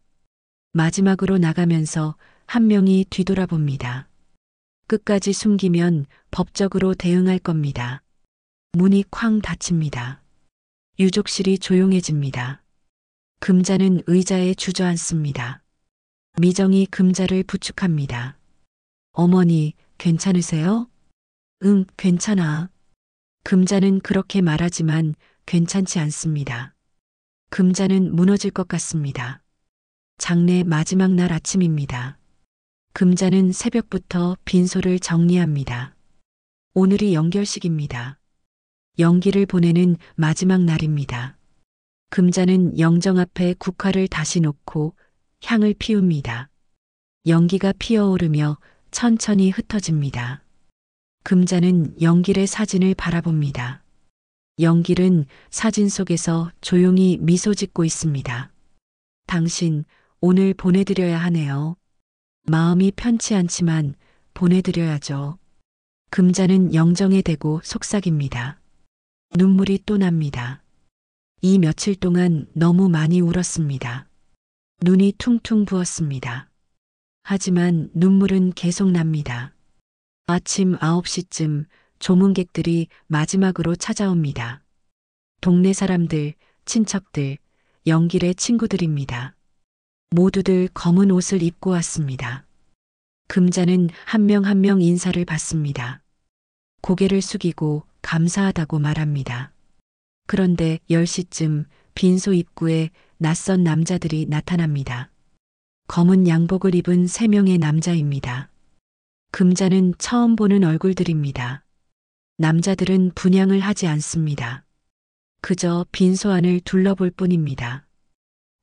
마지막으로 나가면서 한 명이 뒤돌아봅니다. 끝까지 숨기면 법적으로 대응할 겁니다. 문이 쾅 닫힙니다. 유족실이 조용해집니다. 금자는 의자에 주저앉습니다. 미정이 금자를 부축합니다. 어머니, 괜찮으세요? 응, 괜찮아. 금자는 그렇게 말하지만 괜찮지 않습니다. 금자는 무너질 것 같습니다. 장례 마지막 날 아침입니다. 금자는 새벽부터 빈소를 정리합니다. 오늘이 영결식입니다. 영기를 보내는 마지막 날입니다. 금자는 영정 앞에 국화를 다시 놓고 향을 피웁니다. 연기가 피어오르며 천천히 흩어집니다. 금자는 영길의 사진을 바라봅니다. 영길은 사진 속에서 조용히 미소 짓고 있습니다. 당신 오늘 보내드려야 하네요. 마음이 편치 않지만 보내드려야죠. 금자는 영정에 대고 속삭입니다. 눈물이 또 납니다. 이 며칠 동안 너무 많이 울었습니다. 눈이 퉁퉁 부었습니다. 하지만 눈물은 계속 납니다. 아침 9시쯤 조문객들이 마지막으로 찾아옵니다. 동네 사람들, 친척들, 영길의 친구들입니다. 모두들 검은 옷을 입고 왔습니다. 금자는 한 명 한 명 인사를 받습니다. 고개를 숙이고 감사하다고 말합니다. 그런데 10시쯤 빈소 입구에 낯선 남자들이 나타납니다. 검은 양복을 입은 3명의 남자입니다. 금자는 처음 보는 얼굴들입니다. 남자들은 분양을 하지 않습니다. 그저 빈소 안을 둘러볼 뿐입니다.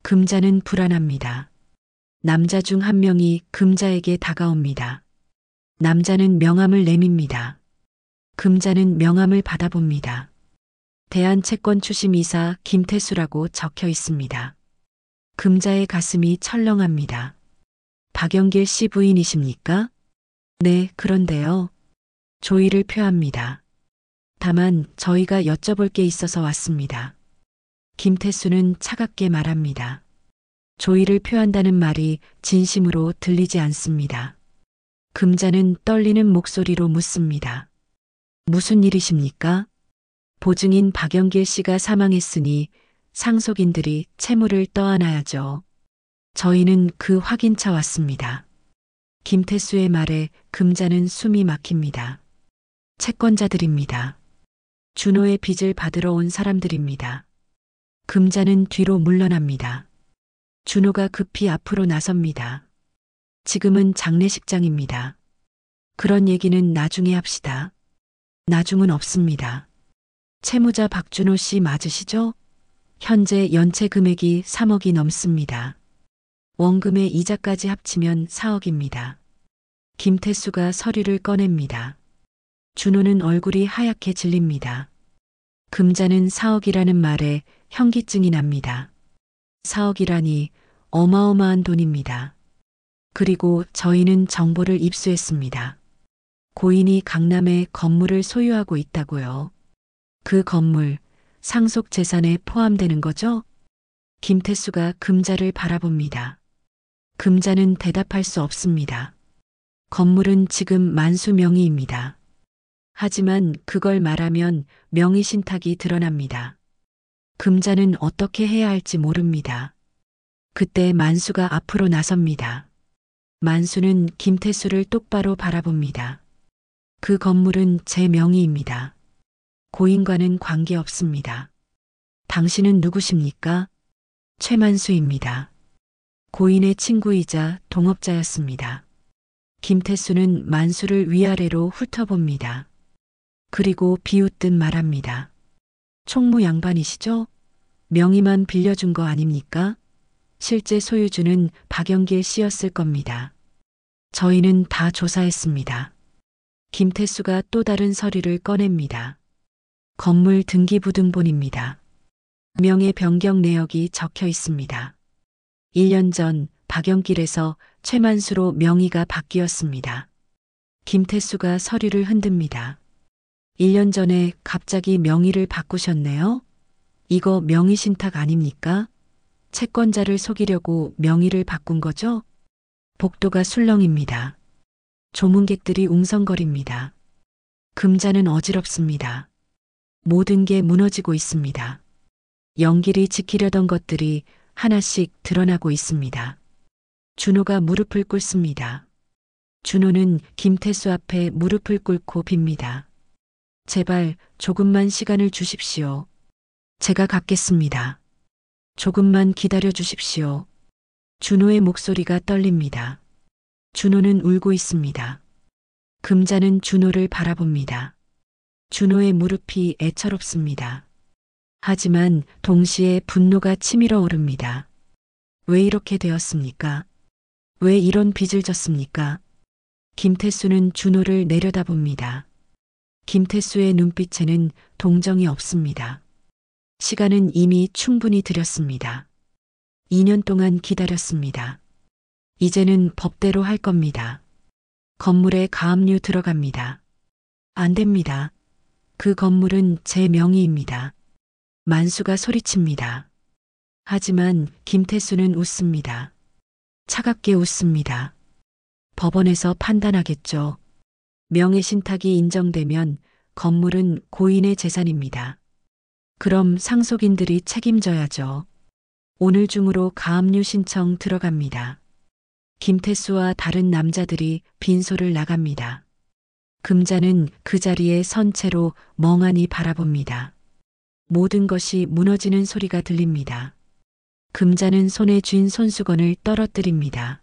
금자는 불안합니다. 남자 중 한 명이 금자에게 다가옵니다. 남자는 명함을 내밉니다. 금자는 명함을 받아봅니다. 대한채권추심이사 김태수라고 적혀 있습니다. 금자의 가슴이 철렁합니다. 박영길 씨 부인이십니까? 네, 그런데요. 조의를 표합니다. 다만 저희가 여쭤볼 게 있어서 왔습니다. 김태수는 차갑게 말합니다. 조의를 표한다는 말이 진심으로 들리지 않습니다. 금자는 떨리는 목소리로 묻습니다. 무슨 일이십니까? 보증인 박영길 씨가 사망했으니 상속인들이 채무를 떠안아야죠. 저희는 그 확인차 왔습니다. 김태수의 말에 금자는 숨이 막힙니다. 채권자들입니다. 준호의 빚을 받으러 온 사람들입니다. 금자는 뒤로 물러납니다. 준호가 급히 앞으로 나섭니다. 지금은 장례식장입니다. 그런 얘기는 나중에 합시다. 나중은 없습니다. 채무자 박준호 씨 맞으시죠? 현재 연체 금액이 3억이 넘습니다. 원금의 이자까지 합치면 4억입니다. 김태수가 서류를 꺼냅니다. 준호는 얼굴이 하얗게 질립니다. 금자는 4억이라는 말에 현기증이 납니다. 4억이라니 어마어마한 돈입니다. 그리고 저희는 정보를 입수했습니다. 고인이 강남에 건물을 소유하고 있다고요. 그 건물, 상속 재산에 포함되는 거죠? 김태수가 금자를 바라봅니다. 금자는 대답할 수 없습니다. 건물은 지금 만수 명의입니다. 하지만 그걸 말하면 명의 신탁이 드러납니다. 금자는 어떻게 해야 할지 모릅니다. 그때 만수가 앞으로 나섭니다. 만수는 김태수를 똑바로 바라봅니다. 그 건물은 제 명의입니다. 고인과는 관계없습니다. 당신은 누구십니까? 최만수입니다. 고인의 친구이자 동업자였습니다. 김태수는 만수를 위아래로 훑어봅니다. 그리고 비웃듯 말합니다. 총무 양반이시죠? 명의만 빌려준 거 아닙니까? 실제 소유주는 박영길 씨였을 겁니다. 저희는 다 조사했습니다. 김태수가 또 다른 서류를 꺼냅니다. 건물 등기부등본입니다. 명의 변경 내역이 적혀 있습니다. 1년 전 박영길에서 최만수로 명의가 바뀌었습니다. 김태수가 서류를 흔듭니다. 1년 전에 갑자기 명의를 바꾸셨네요? 이거 명의 신탁 아닙니까? 채권자를 속이려고 명의를 바꾼 거죠? 복도가 술렁입니다. 조문객들이 웅성거립니다. 금자는 어지럽습니다. 모든 게 무너지고 있습니다. 영길이 지키려던 것들이 하나씩 드러나고 있습니다. 준호가 무릎을 꿇습니다. 준호는 김태수 앞에 무릎을 꿇고 빕니다. 제발 조금만 시간을 주십시오. 제가 갖겠습니다. 조금만 기다려 주십시오. 준호의 목소리가 떨립니다. 준호는 울고 있습니다. 금자는 준호를 바라봅니다. 준호의 무릎이 애처롭습니다. 하지만 동시에 분노가 치밀어 오릅니다. 왜 이렇게 되었습니까? 왜 이런 빚을 졌습니까? 김태수는 준호를 내려다봅니다. 김태수의 눈빛에는 동정이 없습니다. 시간은 이미 충분히 들였습니다. 2년 동안 기다렸습니다. 이제는 법대로 할 겁니다. 건물에 가압류 들어갑니다. 안 됩니다. 그 건물은 제 명의입니다. 만수가 소리칩니다. 하지만 김태수는 웃습니다. 차갑게 웃습니다. 법원에서 판단하겠죠. 명의 신탁이 인정되면 건물은 고인의 재산입니다. 그럼 상속인들이 책임져야죠. 오늘 중으로 가압류 신청 들어갑니다. 김태수와 다른 남자들이 빈소를 나갑니다. 금자는 그 자리에 선 채로 멍하니 바라봅니다. 모든 것이 무너지는 소리가 들립니다. 금자는 손에 쥔 손수건을 떨어뜨립니다.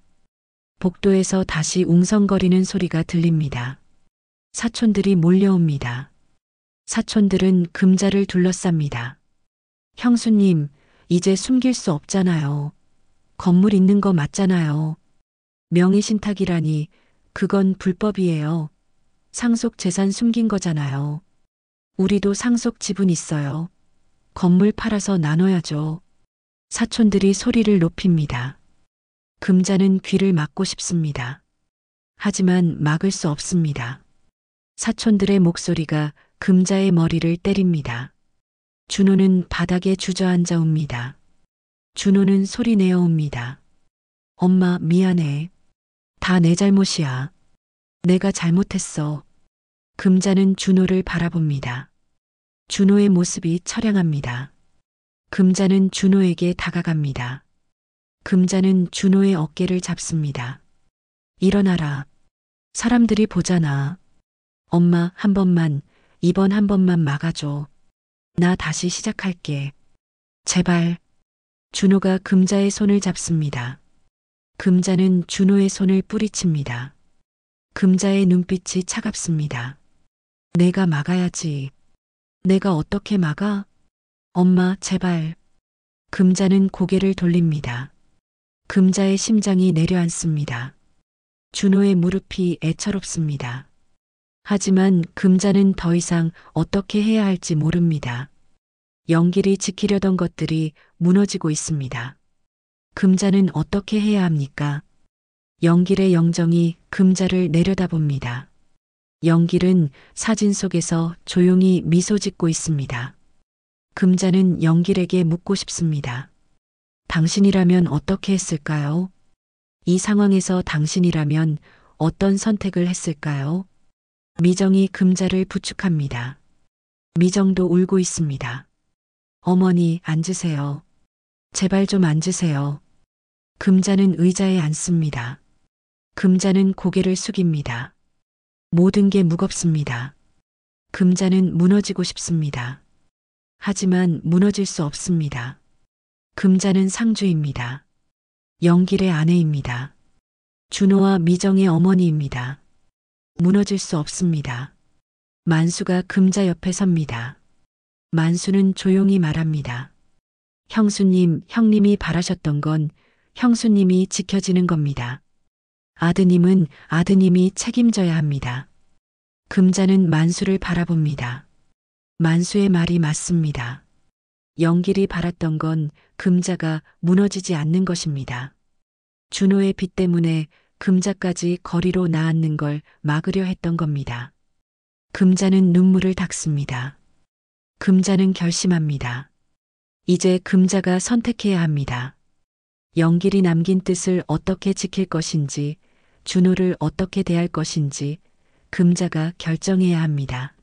복도에서 다시 웅성거리는 소리가 들립니다. 사촌들이 몰려옵니다. 사촌들은 금자를 둘러쌉니다. 형수님, 이제 숨길 수 없잖아요. 건물 있는 거 맞잖아요. 명의신탁이라니, 그건 불법이에요. 상속 재산 숨긴 거잖아요. 우리도 상속 지분 있어요. 건물 팔아서 나눠야죠. 사촌들이 소리를 높입니다. 금자는 귀를 막고 싶습니다. 하지만 막을 수 없습니다. 사촌들의 목소리가 금자의 머리를 때립니다. 준호는 바닥에 주저앉아 옵니다. 준호는 소리내어 옵니다. 엄마, 미안해. 다 내 잘못이야. 내가 잘못했어. 금자는 준호를 바라봅니다. 준호의 모습이 처량합니다. 금자는 준호에게 다가갑니다. 금자는 준호의 어깨를 잡습니다. 일어나라. 사람들이 보잖아. 엄마, 한 번만, 이번 한 번만 막아줘. 나 다시 시작할게. 제발. 준호가 금자의 손을 잡습니다. 금자는 준호의 손을 뿌리칩니다. 금자의 눈빛이 차갑습니다. 내가 막아야지. 내가 어떻게 막아? 엄마, 제발. 금자는 고개를 돌립니다. 금자의 심장이 내려앉습니다. 준호의 무릎이 애처롭습니다. 하지만 금자는 더 이상 어떻게 해야 할지 모릅니다. 영길이 지키려던 것들이 무너지고 있습니다. 금자는 어떻게 해야 합니까? 영길의 영정이 금자를 내려다봅니다. 영길은 사진 속에서 조용히 미소 짓고 있습니다. 금자는 영길에게 묻고 싶습니다. 당신이라면 어떻게 했을까요? 이 상황에서 당신이라면 어떤 선택을 했을까요? 미정이 금자를 부축합니다. 미정도 울고 있습니다. 어머니, 앉으세요. 제발 좀 앉으세요. 금자는 의자에 앉습니다. 금자는 고개를 숙입니다. 모든 게 무겁습니다. 금자는 무너지고 싶습니다. 하지만 무너질 수 없습니다. 금자는 상주입니다. 영길의 아내입니다. 준호와 미정의 어머니입니다. 무너질 수 없습니다. 만수가 금자 옆에 섭니다. 만수는 조용히 말합니다. 형수님, 형님이 바라셨던 건 형수님이 지켜지는 겁니다. 아드님은 아드님이 책임져야 합니다. 금자는 만수를 바라봅니다. 만수의 말이 맞습니다. 영길이 바랐던 건 금자가 무너지지 않는 것입니다. 준호의 빚 때문에 금자까지 거리로 나앉는 걸 막으려 했던 겁니다. 금자는 눈물을 닦습니다. 금자는 결심합니다. 이제 금자가 선택해야 합니다. 영길이 남긴 뜻을 어떻게 지킬 것인지, 준호를 어떻게 대할 것인지 금자가 결정해야 합니다.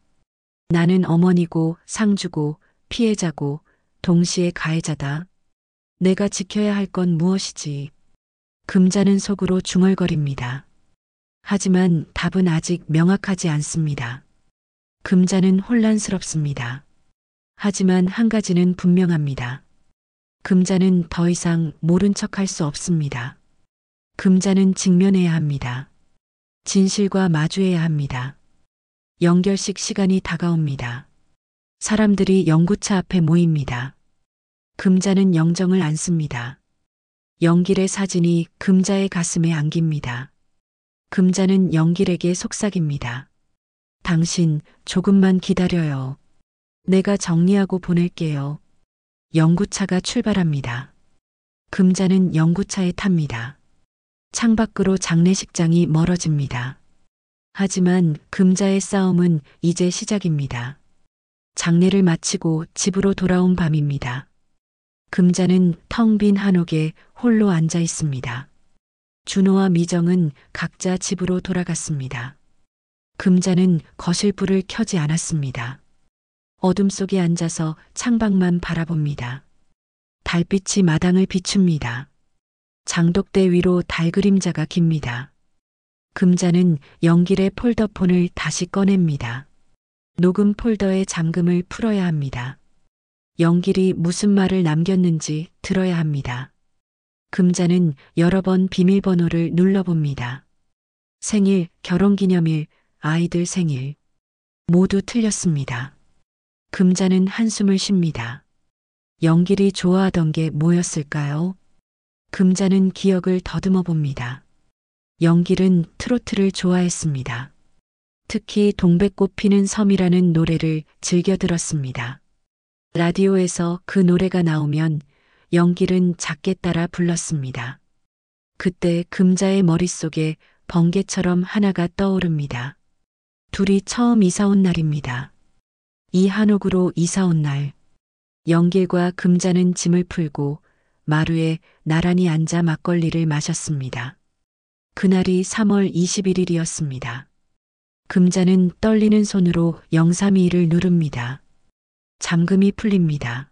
나는 어머니고 상주고 피해자고 동시에 가해자다. 내가 지켜야 할 건 무엇이지? 금자는 속으로 중얼거립니다. 하지만 답은 아직 명확하지 않습니다. 금자는 혼란스럽습니다. 하지만 한 가지는 분명합니다. 금자는 더 이상 모른 척할 수 없습니다. 금자는 직면해야 합니다. 진실과 마주해야 합니다. 영결식 시간이 다가옵니다. 사람들이 영구차 앞에 모입니다. 금자는 영정을 안습니다. 영길의 사진이 금자의 가슴에 안깁니다. 금자는 영길에게 속삭입니다. 당신 조금만 기다려요. 내가 정리하고 보낼게요. 영구차가 출발합니다. 금자는 영구차에 탑니다. 창밖으로 장례식장이 멀어집니다. 하지만 금자의 싸움은 이제 시작입니다. 장례를 마치고 집으로 돌아온 밤입니다. 금자는 텅 빈 한옥에 홀로 앉아 있습니다. 준호와 미정은 각자 집으로 돌아갔습니다. 금자는 거실 불을 켜지 않았습니다. 어둠 속에 앉아서 창밖만 바라봅니다. 달빛이 마당을 비춥니다. 장독대 위로 달 그림자가 깁니다. 금자는 연길의 폴더폰을 다시 꺼냅니다. 녹음 폴더의 잠금을 풀어야 합니다. 연길이 무슨 말을 남겼는지 들어야 합니다. 금자는 여러 번 비밀번호를 눌러봅니다. 생일, 결혼기념일, 아이들 생일. 모두 틀렸습니다. 금자는 한숨을 쉽니다. 연길이 좋아하던 게 뭐였을까요? 금자는 기억을 더듬어 봅니다. 연길은 트로트를 좋아했습니다. 특히 동백꽃 피는 섬이라는 노래를 즐겨 들었습니다. 라디오에서 그 노래가 나오면 연길은 작게 따라 불렀습니다. 그때 금자의 머릿속에 번개처럼 하나가 떠오릅니다. 둘이 처음 이사 온 날입니다. 이 한옥으로 이사 온 날, 연길과 금자는 짐을 풀고 마루에 나란히 앉아 막걸리를 마셨습니다. 그날이 3월 21일이었습니다. 금자는 떨리는 손으로 032를 누릅니다. 잠금이 풀립니다.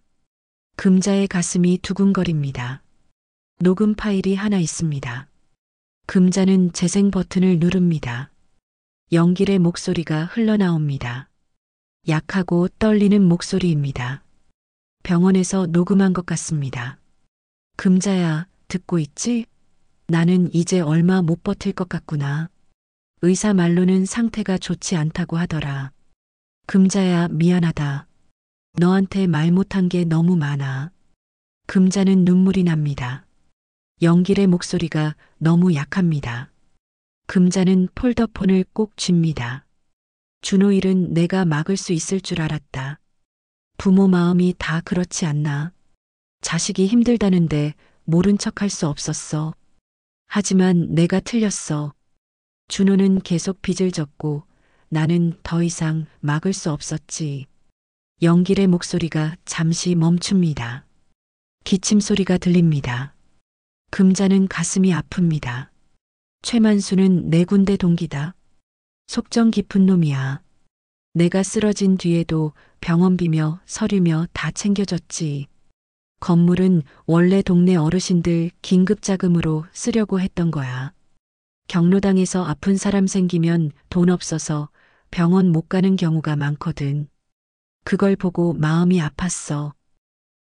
금자의 가슴이 두근거립니다. 녹음 파일이 하나 있습니다. 금자는 재생 버튼을 누릅니다. 연길의 목소리가 흘러나옵니다. 약하고 떨리는 목소리입니다. 병원에서 녹음한 것 같습니다. 금자야, 듣고 있지? 나는 이제 얼마 못 버틸 것 같구나. 의사 말로는 상태가 좋지 않다고 하더라. 금자야, 미안하다. 너한테 말 못한 게 너무 많아. 금자는 눈물이 납니다. 연길의 목소리가 너무 약합니다. 금자는 폴더폰을 꼭 쥡니다. 준호 일은 내가 막을 수 있을 줄 알았다. 부모 마음이 다 그렇지 않나. 자식이 힘들다는데 모른 척할 수 없었어. 하지만 내가 틀렸어. 준호는 계속 빚을 졌고 나는 더 이상 막을 수 없었지. 연길의 목소리가 잠시 멈춥니다. 기침 소리가 들립니다. 금자는 가슴이 아픕니다. 최만수는 네 군데 동기다. 속정 깊은 놈이야. 내가 쓰러진 뒤에도 병원비며 서류며 다 챙겨줬지. 건물은 원래 동네 어르신들 긴급자금으로 쓰려고 했던 거야. 경로당에서 아픈 사람 생기면 돈 없어서 병원 못 가는 경우가 많거든. 그걸 보고 마음이 아팠어.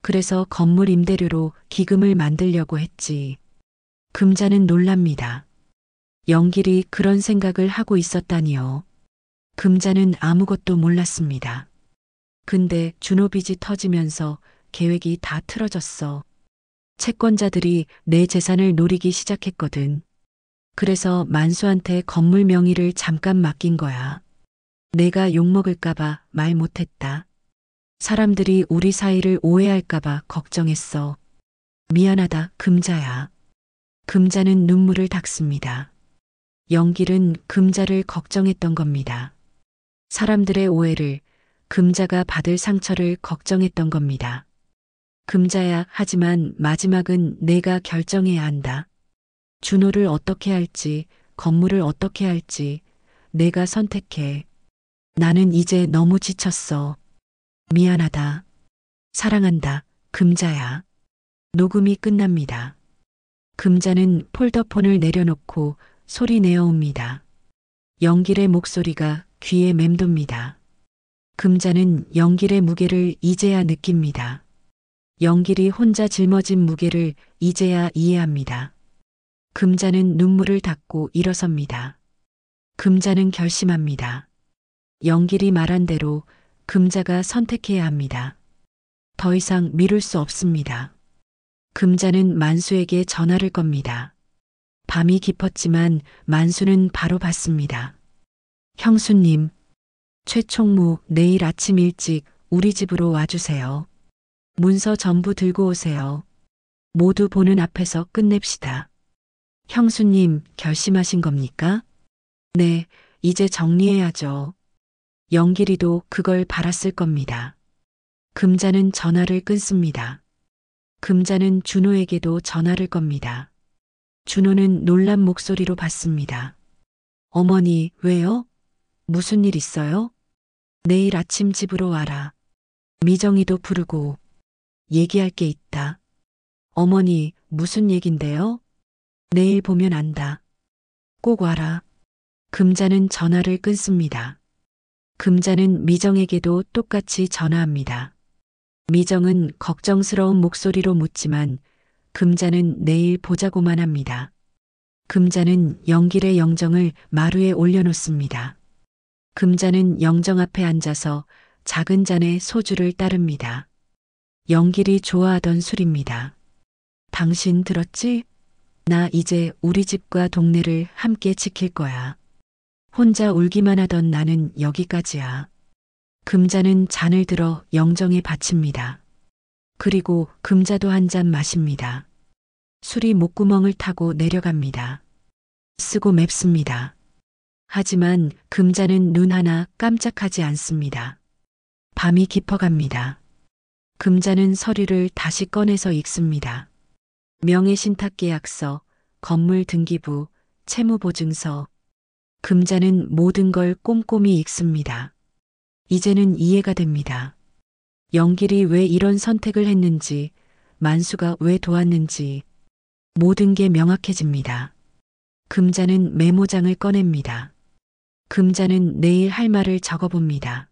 그래서 건물 임대료로 기금을 만들려고 했지. 금자는 놀랍니다. 연길이 그런 생각을 하고 있었다니요. 금자는 아무것도 몰랐습니다. 근데 준호 빚이 터지면서 계획이 다 틀어졌어. 채권자들이 내 재산을 노리기 시작했거든. 그래서 만수한테 건물 명의를 잠깐 맡긴 거야. 내가 욕먹을까봐 말 못했다. 사람들이 우리 사이를 오해할까봐 걱정했어. 미안하다, 금자야. 금자는 눈물을 닦습니다. 연길은 금자를 걱정했던 겁니다. 사람들의 오해를, 금자가 받을 상처를 걱정했던 겁니다. 금자야, 하지만 마지막은 내가 결정해야 한다. 준호를 어떻게 할지, 건물을 어떻게 할지 내가 선택해. 나는 이제 너무 지쳤어. 미안하다. 사랑한다, 금자야. 녹음이 끝납니다. 금자는 폴더폰을 내려놓고 소리 내어옵니다. 연길의 목소리가 귀에 맴돕니다. 금자는 연길의 무게를 이제야 느낍니다. 연길이 혼자 짊어진 무게를 이제야 이해합니다. 금자는 눈물을 닦고 일어섭니다. 금자는 결심합니다. 연길이 말한 대로 금자가 선택해야 합니다. 더 이상 미룰 수 없습니다. 금자는 만수에게 전화를 겁니다. 밤이 깊었지만 만수는 바로 받습니다. 형수님, 최총무 내일 아침 일찍 우리 집으로 와주세요. 문서 전부 들고 오세요. 모두 보는 앞에서 끝냅시다. 형수님, 결심하신 겁니까? 네, 이제 정리해야죠. 연길이도 그걸 바랐을 겁니다. 금자는 전화를 끊습니다. 금자는 준호에게도 전화를 겁니다. 준호는 놀란 목소리로 받습니다. 어머니, 왜요? 무슨 일 있어요? 내일 아침 집으로 와라. 미정이도 부르고 얘기할 게 있다. 어머니, 무슨 얘긴데요? 내일 보면 안다. 꼭 와라. 금자는 전화를 끊습니다. 금자는 미정에게도 똑같이 전화합니다. 미정은 걱정스러운 목소리로 묻지만 금자는 내일 보자고만 합니다. 금자는 영길의 영정을 마루에 올려놓습니다. 금자는 영정 앞에 앉아서 작은 잔에 소주를 따릅니다. 영길이 좋아하던 술입니다. 당신 들었지? 나 이제 우리 집과 동네를 함께 지킬 거야. 혼자 울기만 하던 나는 여기까지야. 금자는 잔을 들어 영정에 바칩니다. 그리고 금자도 한 잔 마십니다. 술이 목구멍을 타고 내려갑니다. 쓰고 맵습니다. 하지만 금자는 눈 하나 깜짝하지 않습니다. 밤이 깊어갑니다. 금자는 서류를 다시 꺼내서 읽습니다. 명예신탁계약서, 건물 등기부, 채무보증서. 금자는 모든 걸 꼼꼼히 읽습니다. 이제는 이해가 됩니다. 영길이 왜 이런 선택을 했는지, 만수가 왜 도왔는지 모든 게 명확해집니다. 금자는 메모장을 꺼냅니다. 금자는 내일 할 말을 적어봅니다.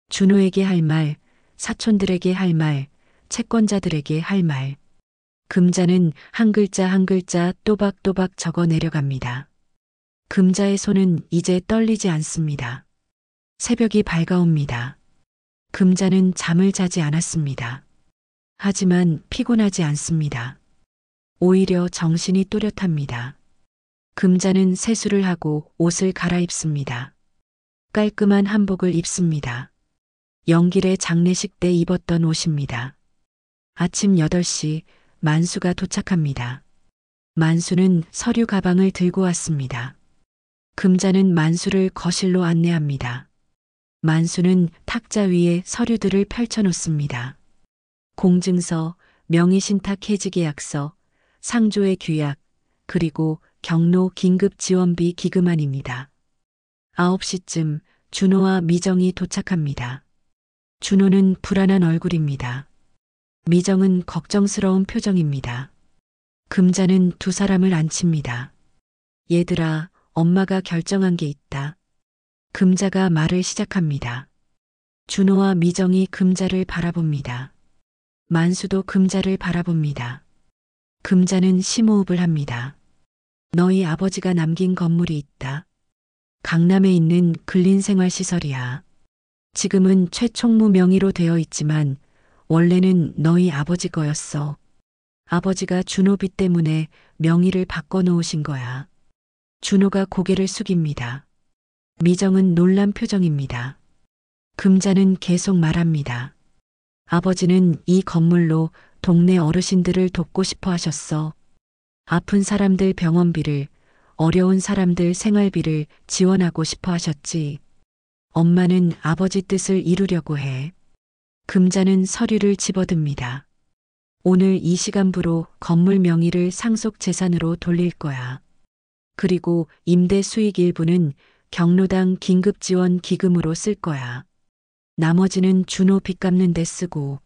준호에게 할 말, 사촌들에게 할 말, 채권자들에게 할 말. 금자는 한 글자 한 글자 또박또박 적어 내려갑니다. 금자의 손은 이제 떨리지 않습니다. 새벽이 밝아옵니다. 금자는 잠을 자지 않았습니다. 하지만 피곤하지 않습니다. 오히려 정신이 또렷합니다. 금자는 세수를 하고 옷을 갈아입습니다. 깔끔한 한복을 입습니다. 영길의 장례식 때 입었던 옷입니다. 아침 8시 만수가 도착합니다. 만수는 서류 가방을 들고 왔습니다. 금자는 만수를 거실로 안내합니다. 만수는 탁자 위에 서류들을 펼쳐놓습니다. 공증서, 명의신탁 해지계약서, 상조의 규약, 그리고 경로 긴급지원비 기금안입니다. 9시쯤 준호와 미정이 도착합니다. 준호는 불안한 얼굴입니다. 미정은 걱정스러운 표정입니다. 금자는 두 사람을 앉힙니다. 얘들아, 엄마가 결정한 게 있다. 금자가 말을 시작합니다. 준호와 미정이 금자를 바라봅니다. 만수도 금자를 바라봅니다. 금자는 심호흡을 합니다. 너희 아버지가 남긴 건물이 있다. 강남에 있는 근린생활시설이야. 지금은 최총무 명의로 되어 있지만 원래는 너희 아버지 거였어. 아버지가 준호 빚 때문에 명의를 바꿔놓으신 거야. 준호가 고개를 숙입니다. 미정은 놀란 표정입니다. 금자는 계속 말합니다. 아버지는 이 건물로 동네 어르신들을 돕고 싶어 하셨어. 아픈 사람들 병원비를, 어려운 사람들 생활비를 지원하고 싶어 하셨지. 엄마는 아버지 뜻을 이루려고 해. 금자는 서류를 집어듭니다. 오늘 이 시간부로 건물 명의를 상속 재산으로 돌릴 거야. 그리고 임대 수익 일부는 경로당 긴급지원 기금으로 쓸 거야. 나머지는 준호 빚 갚는 데 쓰고.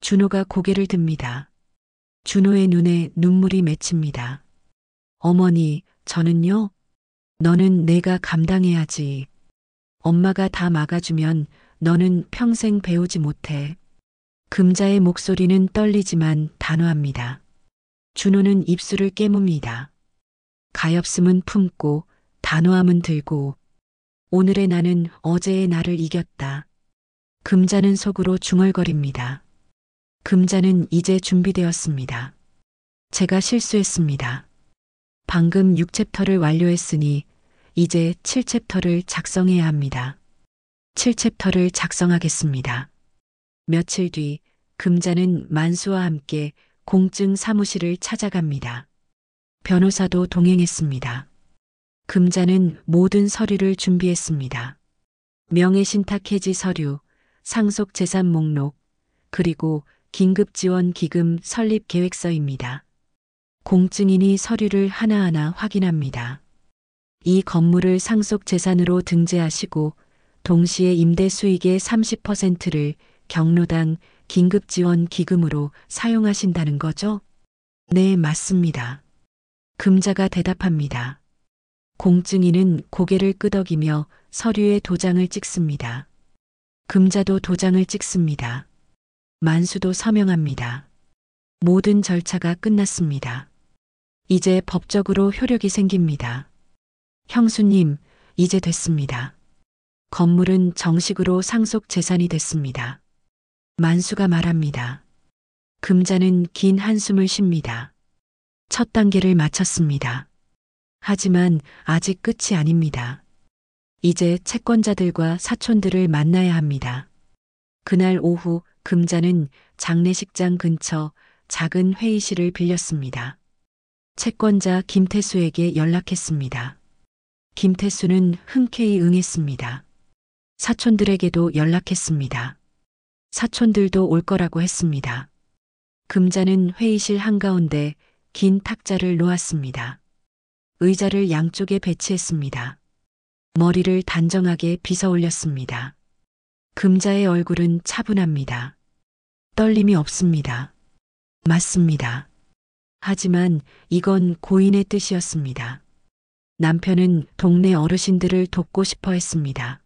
준호가 고개를 듭니다. 준호의 눈에 눈물이 맺힙니다. 어머니, 저는요? 너는 내가 감당해야지. 엄마가 다 막아주면 너는 평생 배우지 못해. 금자의 목소리는 떨리지만 단호합니다. 준호는 입술을 깨뭅니다. 가엾음은 품고 단호함은 들고 오늘의 나는 어제의 나를 이겼다. 금자는 속으로 중얼거립니다. 금자는 이제 준비되었습니다. 제가 실수했습니다. 방금 6챕터를 완료했으니 이제 7챕터를 작성해야 합니다. 7챕터를 작성하겠습니다. 며칠 뒤 금자는 만수와 함께 공증 사무실을 찾아갑니다. 변호사도 동행했습니다. 금자는 모든 서류를 준비했습니다. 명예신탁 해지 서류, 상속재산 목록, 그리고 긴급지원기금 설립 계획서입니다. 공증인이 서류를 하나하나 확인합니다. 이 건물을 상속재산으로 등재하시고 동시에 임대 수익의 30%를 경로당 긴급지원 기금으로 사용하신다는 거죠? 네, 맞습니다. 금자가 대답합니다. 공증인은 고개를 끄덕이며 서류에 도장을 찍습니다. 금자도 도장을 찍습니다. 만수도 서명합니다. 모든 절차가 끝났습니다. 이제 법적으로 효력이 생깁니다. 형수님, 이제 됐습니다. 건물은 정식으로 상속 재산이 됐습니다. 만수가 말합니다. 금자는 긴 한숨을 쉽니다. 첫 단계를 마쳤습니다. 하지만 아직 끝이 아닙니다. 이제 채권자들과 사촌들을 만나야 합니다. 그날 오후 금자는 장례식장 근처 작은 회의실을 빌렸습니다. 채권자 김태수에게 연락했습니다. 김태수는 흔쾌히 응했습니다. 사촌들에게도 연락했습니다. 사촌들도 올 거라고 했습니다. 금자는 회의실 한가운데 긴 탁자를 놓았습니다. 의자를 양쪽에 배치했습니다. 머리를 단정하게 빗어 올렸습니다. 금자의 얼굴은 차분합니다. 떨림이 없습니다. 맞습니다. 하지만 이건 고인의 뜻이었습니다. 남편은 동네 어르신들을 돕고 싶어 했습니다.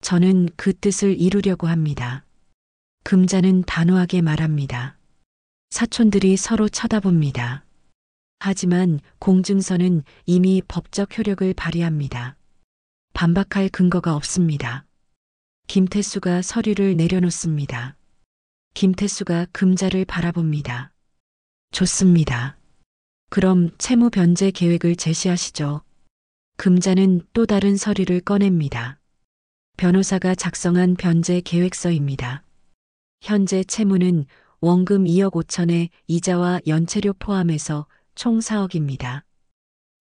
저는 그 뜻을 이루려고 합니다. 금자는 단호하게 말합니다. 사촌들이 서로 쳐다봅니다. 하지만 공증서는 이미 법적 효력을 발휘합니다. 반박할 근거가 없습니다. 김태수가 서류를 내려놓습니다. 김태수가 금자를 바라봅니다. 좋습니다. 그럼 채무 변제 계획을 제시하시죠. 금자는 또 다른 서류를 꺼냅니다. 변호사가 작성한 변제 계획서입니다. 현재 채무는 원금 2억 5천에 이자와 연체료 포함해서 총 4억입니다.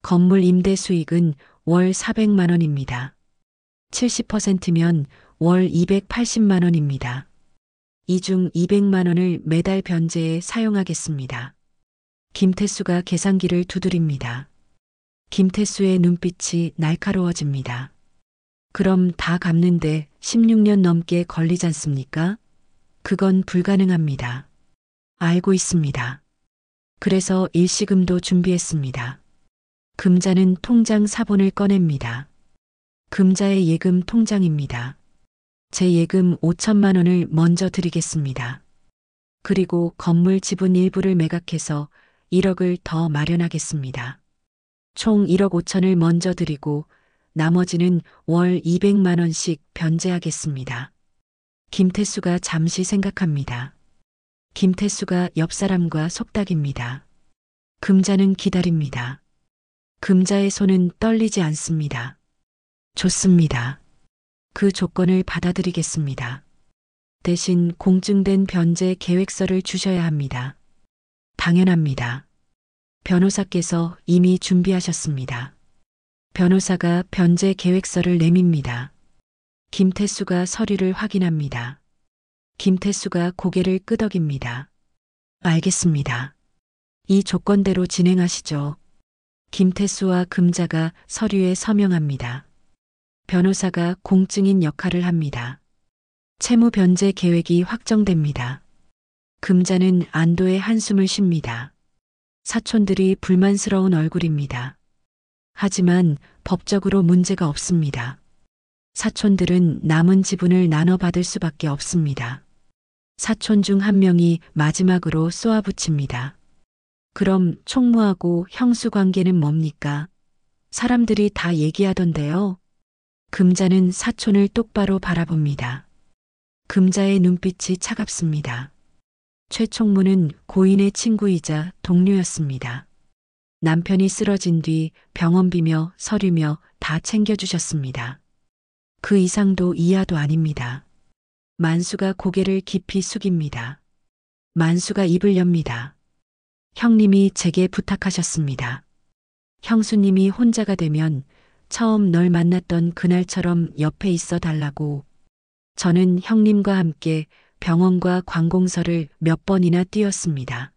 건물 임대 수익은 월 400만 원입니다. 70%면 월 280만 원입니다. 이 중 200만 원을 매달 변제에 사용하겠습니다. 김태수가 계산기를 두드립니다. 김태수의 눈빛이 날카로워집니다. 그럼 다 갚는데 16년 넘게 걸리지 않습니까? 그건 불가능합니다. 알고 있습니다. 그래서 일시금도 준비했습니다. 금자는 통장 사본을 꺼냅니다. 금자의 예금 통장입니다. 제 예금 5천만 원을 먼저 드리겠습니다. 그리고 건물 지분 일부를 매각해서 1억을 더 마련하겠습니다. 총 1억 5천을 먼저 드리고 나머지는 월 200만 원씩 변제하겠습니다. 김태수가 잠시 생각합니다. 김태수가 옆 사람과 속닥입니다. 금자는 기다립니다. 금자의 손은 떨리지 않습니다. 좋습니다. 그 조건을 받아들이겠습니다. 대신 공증된 변제 계획서를 주셔야 합니다. 당연합니다. 변호사께서 이미 준비하셨습니다. 변호사가 변제 계획서를 내밉니다. 김태수가 서류를 확인합니다. 김태수가 고개를 끄덕입니다. 알겠습니다. 이 조건대로 진행하시죠. 김태수와 금자가 서류에 서명합니다. 변호사가 공증인 역할을 합니다. 채무 변제 계획이 확정됩니다. 금자는 안도의 한숨을 쉽니다. 사촌들이 불만스러운 얼굴입니다. 하지만 법적으로 문제가 없습니다. 사촌들은 남은 지분을 나눠 받을 수밖에 없습니다. 사촌 중 한 명이 마지막으로 쏘아붙입니다. 그럼 총무하고 형수 관계는 뭡니까? 사람들이 다 얘기하던데요. 금자는 사촌을 똑바로 바라봅니다. 금자의 눈빛이 차갑습니다. 최 총무는 고인의 친구이자 동료였습니다. 남편이 쓰러진 뒤 병원비며 서류며 다 챙겨주셨습니다. 그 이상도 이하도 아닙니다. 만수가 고개를 깊이 숙입니다. 만수가 입을 엽니다. 형님이 제게 부탁하셨습니다. 형수님이 혼자가 되면 처음 널 만났던 그날처럼 옆에 있어 달라고. 저는 형님과 함께 병원과 관공서를 몇 번이나 뛰었습니다.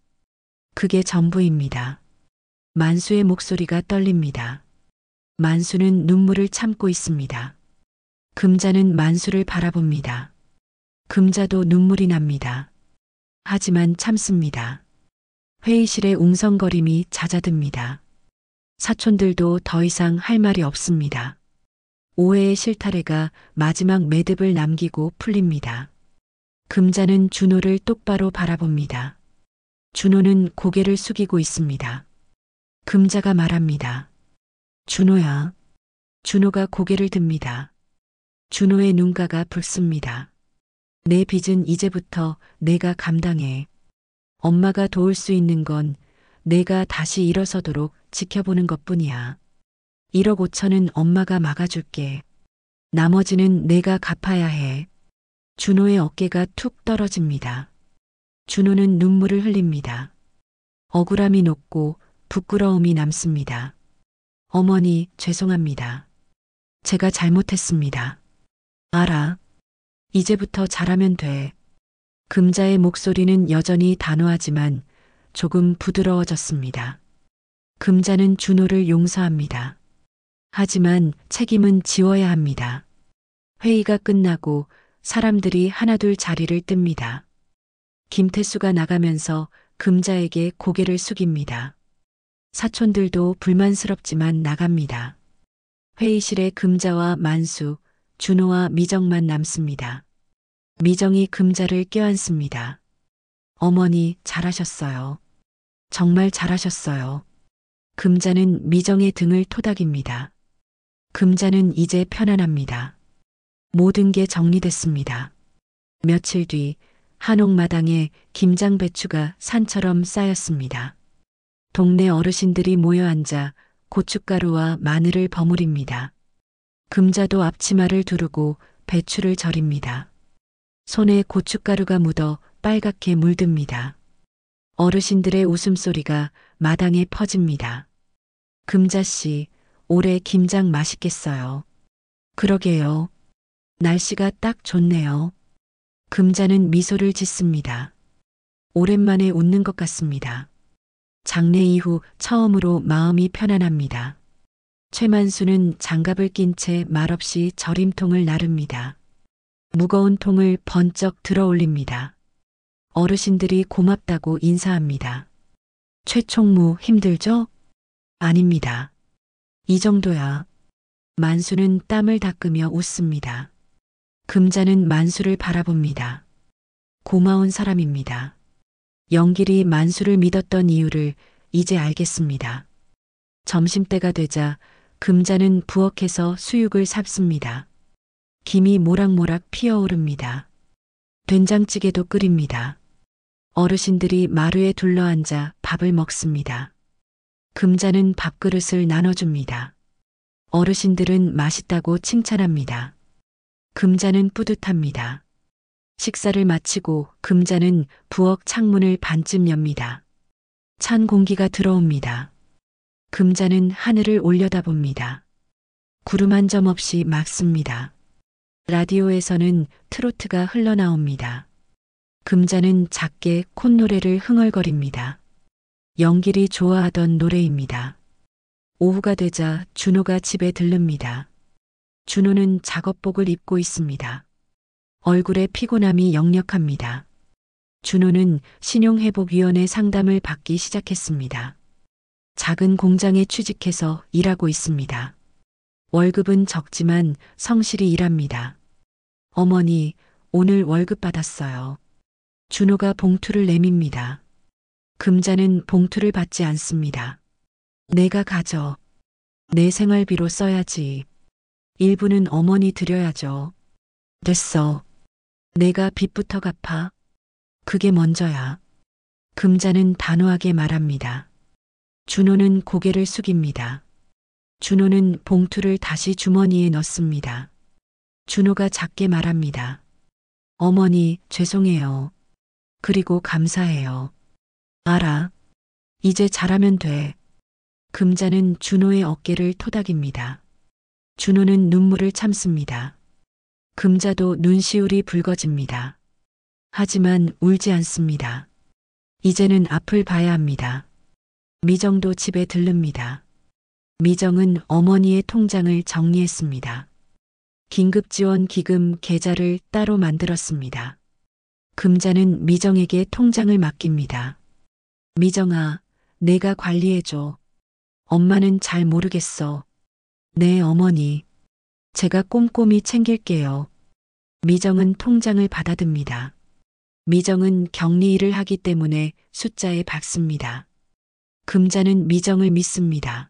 그게 전부입니다. 만수의 목소리가 떨립니다. 만수는 눈물을 참고 있습니다. 금자는 만수를 바라봅니다. 금자도 눈물이 납니다. 하지만 참습니다. 회의실에 웅성거림이 잦아듭니다. 사촌들도 더 이상 할 말이 없습니다. 오해의 실타래가 마지막 매듭을 남기고 풀립니다. 금자는 준호를 똑바로 바라봅니다. 준호는 고개를 숙이고 있습니다. 금자가 말합니다. 준호야. 준호가 고개를 듭니다. 준호의 눈가가 붉습니다. 내 빚은 이제부터 내가 감당해. 엄마가 도울 수 있는 건 내가 다시 일어서도록 지켜보는 것뿐이야. 1억 5천은 엄마가 막아줄게. 나머지는 내가 갚아야 해. 준호의 어깨가 툭 떨어집니다. 준호는 눈물을 흘립니다. 억울함이 녹고 부끄러움이 남습니다. 어머니, 죄송합니다. 제가 잘못했습니다. 알아. 이제부터 잘하면 돼. 금자의 목소리는 여전히 단호하지만 조금 부드러워졌습니다. 금자는 준호를 용서합니다. 하지만 책임은 지워야 합니다. 회의가 끝나고 사람들이 하나둘 자리를 뜹니다. 김태수가 나가면서 금자에게 고개를 숙입니다. 사촌들도 불만스럽지만 나갑니다. 회의실에 금자와 만수, 준호와 미정만 남습니다. 미정이 금자를 껴안습니다. 어머니, 잘하셨어요. 정말 잘하셨어요. 금자는 미정의 등을 토닥입니다. 금자는 이제 편안합니다. 모든 게 정리됐습니다. 며칠 뒤 한옥마당에 김장배추가 산처럼 쌓였습니다. 동네 어르신들이 모여 앉아 고춧가루와 마늘을 버무립니다. 금자도 앞치마를 두르고 배추를 절입니다. 손에 고춧가루가 묻어 빨갛게 물듭니다. 어르신들의 웃음소리가 마당에 퍼집니다. 금자씨, 올해 김장 맛있겠어요. 그러게요. 날씨가 딱 좋네요. 금자는 미소를 짓습니다. 오랜만에 웃는 것 같습니다. 장례 이후 처음으로 마음이 편안합니다. 최만수는 장갑을 낀 채 말없이 절임통을 나릅니다. 무거운 통을 번쩍 들어 올립니다. 어르신들이 고맙다고 인사합니다. 최총무 힘들죠? 아닙니다. 이 정도야. 만수는 땀을 닦으며 웃습니다. 금자는 만수를 바라봅니다. 고마운 사람입니다. 영길이 만수를 믿었던 이유를 이제 알겠습니다. 점심때가 되자 금자는 부엌에서 수육을 삽습니다. 김이 모락모락 피어오릅니다. 된장찌개도 끓입니다. 어르신들이 마루에 둘러앉아 밥을 먹습니다. 금자는 밥그릇을 나눠줍니다. 어르신들은 맛있다고 칭찬합니다. 금자는 뿌듯합니다. 식사를 마치고 금자는 부엌 창문을 반쯤 엽니다. 찬 공기가 들어옵니다. 금자는 하늘을 올려다봅니다. 구름 한 점 없이 맑습니다. 라디오에서는 트로트가 흘러나옵니다. 금자는 작게 콧노래를 흥얼거립니다. 영길이 좋아하던 노래입니다. 오후가 되자 준호가 집에 들릅니다. 준호는 작업복을 입고 있습니다. 얼굴에 피곤함이 역력합니다. 준호는 신용회복위원회 상담을 받기 시작했습니다. 작은 공장에 취직해서 일하고 있습니다. 월급은 적지만 성실히 일합니다. 어머니, 오늘 월급 받았어요. 준호가 봉투를 내밉니다. 금자는 봉투를 받지 않습니다. 내가 가져. 내 생활비로 써야지. 일부는 어머니 드려야죠. 됐어. 내가 빚부터 갚아. 그게 먼저야. 금자는 단호하게 말합니다. 준호는 고개를 숙입니다. 준호는 봉투를 다시 주머니에 넣습니다. 준호가 작게 말합니다. 어머니, 죄송해요. 그리고 감사해요. 알아. 이제 잘하면 돼. 금자는 준호의 어깨를 토닥입니다. 준호는 눈물을 참습니다. 금자도 눈시울이 붉어집니다. 하지만 울지 않습니다. 이제는 앞을 봐야 합니다. 미정도 집에 들릅니다. 미정은 어머니의 통장을 정리했습니다. 긴급지원 기금 계좌를 따로 만들었습니다. 금자는 미정에게 통장을 맡깁니다. 미정아, 내가 관리해줘. 엄마는 잘 모르겠어. 네, 어머니. 제가 꼼꼼히 챙길게요. 미정은 통장을 받아듭니다. 미정은 격리 일을 하기 때문에 숫자에 박습니다. 금자는 미정을 믿습니다.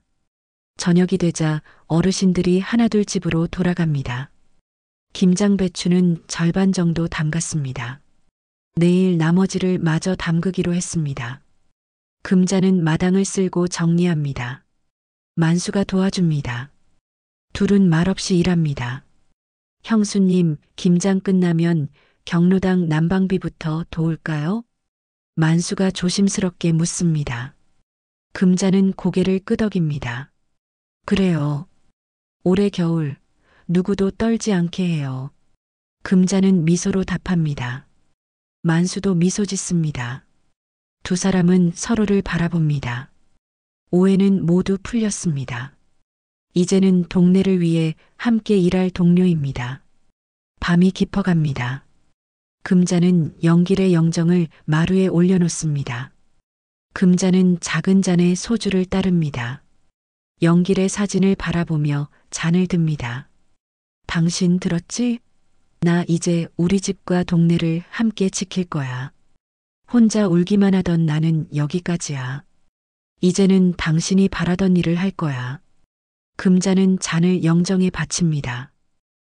저녁이 되자 어르신들이 하나둘 집으로 돌아갑니다. 김장배추는 절반 정도 담갔습니다. 내일 나머지를 마저 담그기로 했습니다. 금자는 마당을 쓸고 정리합니다. 만수가 도와줍니다. 둘은 말없이 일합니다. 형수님, 김장 끝나면 경로당 난방비부터 도울까요? 만수가 조심스럽게 묻습니다. 금자는 고개를 끄덕입니다. 그래요. 올해 겨울 누구도 떨지 않게 해요. 금자는 미소로 답합니다. 만수도 미소 짓습니다. 두 사람은 서로를 바라봅니다. 오해는 모두 풀렸습니다. 이제는 동네를 위해 함께 일할 동료입니다. 밤이 깊어갑니다. 금자는 영길의 영정을 마루에 올려놓습니다. 금자는 작은 잔에 소주를 따릅니다. 영길의 사진을 바라보며 잔을 듭니다. 당신 들었지? 나 이제 우리 집과 동네를 함께 지킬 거야. 혼자 울기만 하던 나는 여기까지야. 이제는 당신이 바라던 일을 할 거야. 금자는 잔을 영정에 바칩니다.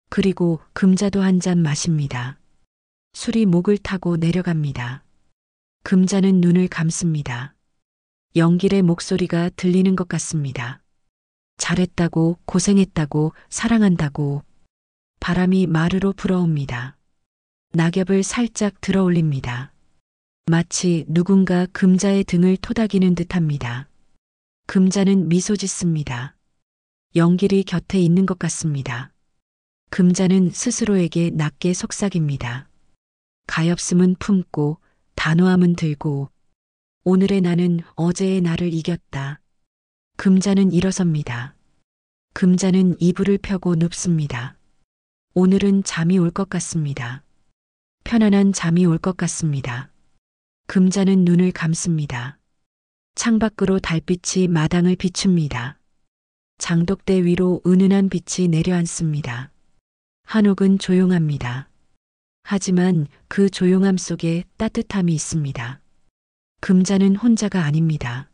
그리고 금자도 한 잔 마십니다. 술이 목을 타고 내려갑니다. 금자는 눈을 감습니다. 영길의 목소리가 들리는 것 같습니다. 잘했다고, 고생했다고, 사랑한다고. 바람이 마루로 불어옵니다. 낙엽을 살짝 들어올립니다. 마치 누군가 금자의 등을 토닥이는 듯합니다. 금자는 미소 짓습니다. 영길이 곁에 있는 것 같습니다. 금자는 스스로에게 낮게 속삭입니다. 가엾음은 품고 단호함은 들고 오늘의 나는 어제의 나를 이겼다. 금자는 일어섭니다. 금자는 이불을 펴고 눕습니다. 오늘은 잠이 올 것 같습니다. 편안한 잠이 올 것 같습니다. 금자는 눈을 감습니다. 창밖으로 달빛이 마당을 비춥니다. 장독대 위로 은은한 빛이 내려앉습니다. 한옥은 조용합니다. 하지만 그 조용함 속에 따뜻함이 있습니다. 금자는 혼자가 아닙니다.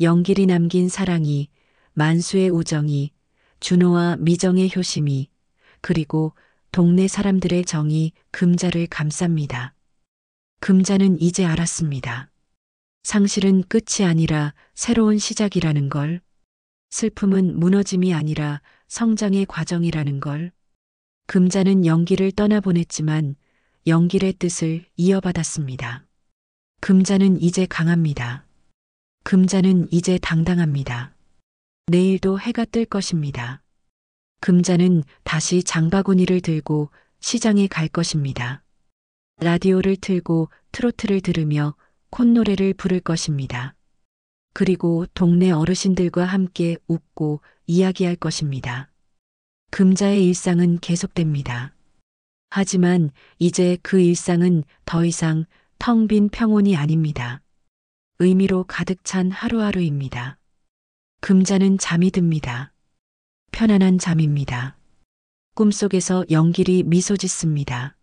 영길이 남긴 사랑이, 만수의 우정이, 준호와 미정의 효심이, 그리고 동네 사람들의 정이 금자를 감쌉니다. 금자는 이제 알았습니다. 상실은 끝이 아니라 새로운 시작이라는 걸, 슬픔은 무너짐이 아니라 성장의 과정이라는 걸, 금자는 영길을 떠나보냈지만 영길의 뜻을 이어받았습니다. 금자는 이제 강합니다. 금자는 이제 당당합니다. 내일도 해가 뜰 것입니다. 금자는 다시 장바구니를 들고 시장에 갈 것입니다. 라디오를 틀고 트로트를 들으며 콧노래를 부를 것입니다. 그리고 동네 어르신들과 함께 웃고 이야기할 것입니다. 금자의 일상은 계속됩니다. 하지만 이제 그 일상은 더 이상 텅 빈 평온이 아닙니다. 의미로 가득 찬 하루하루입니다. 금자는 잠이 듭니다. 편안한 잠입니다. 꿈속에서 영길이 미소 짓습니다.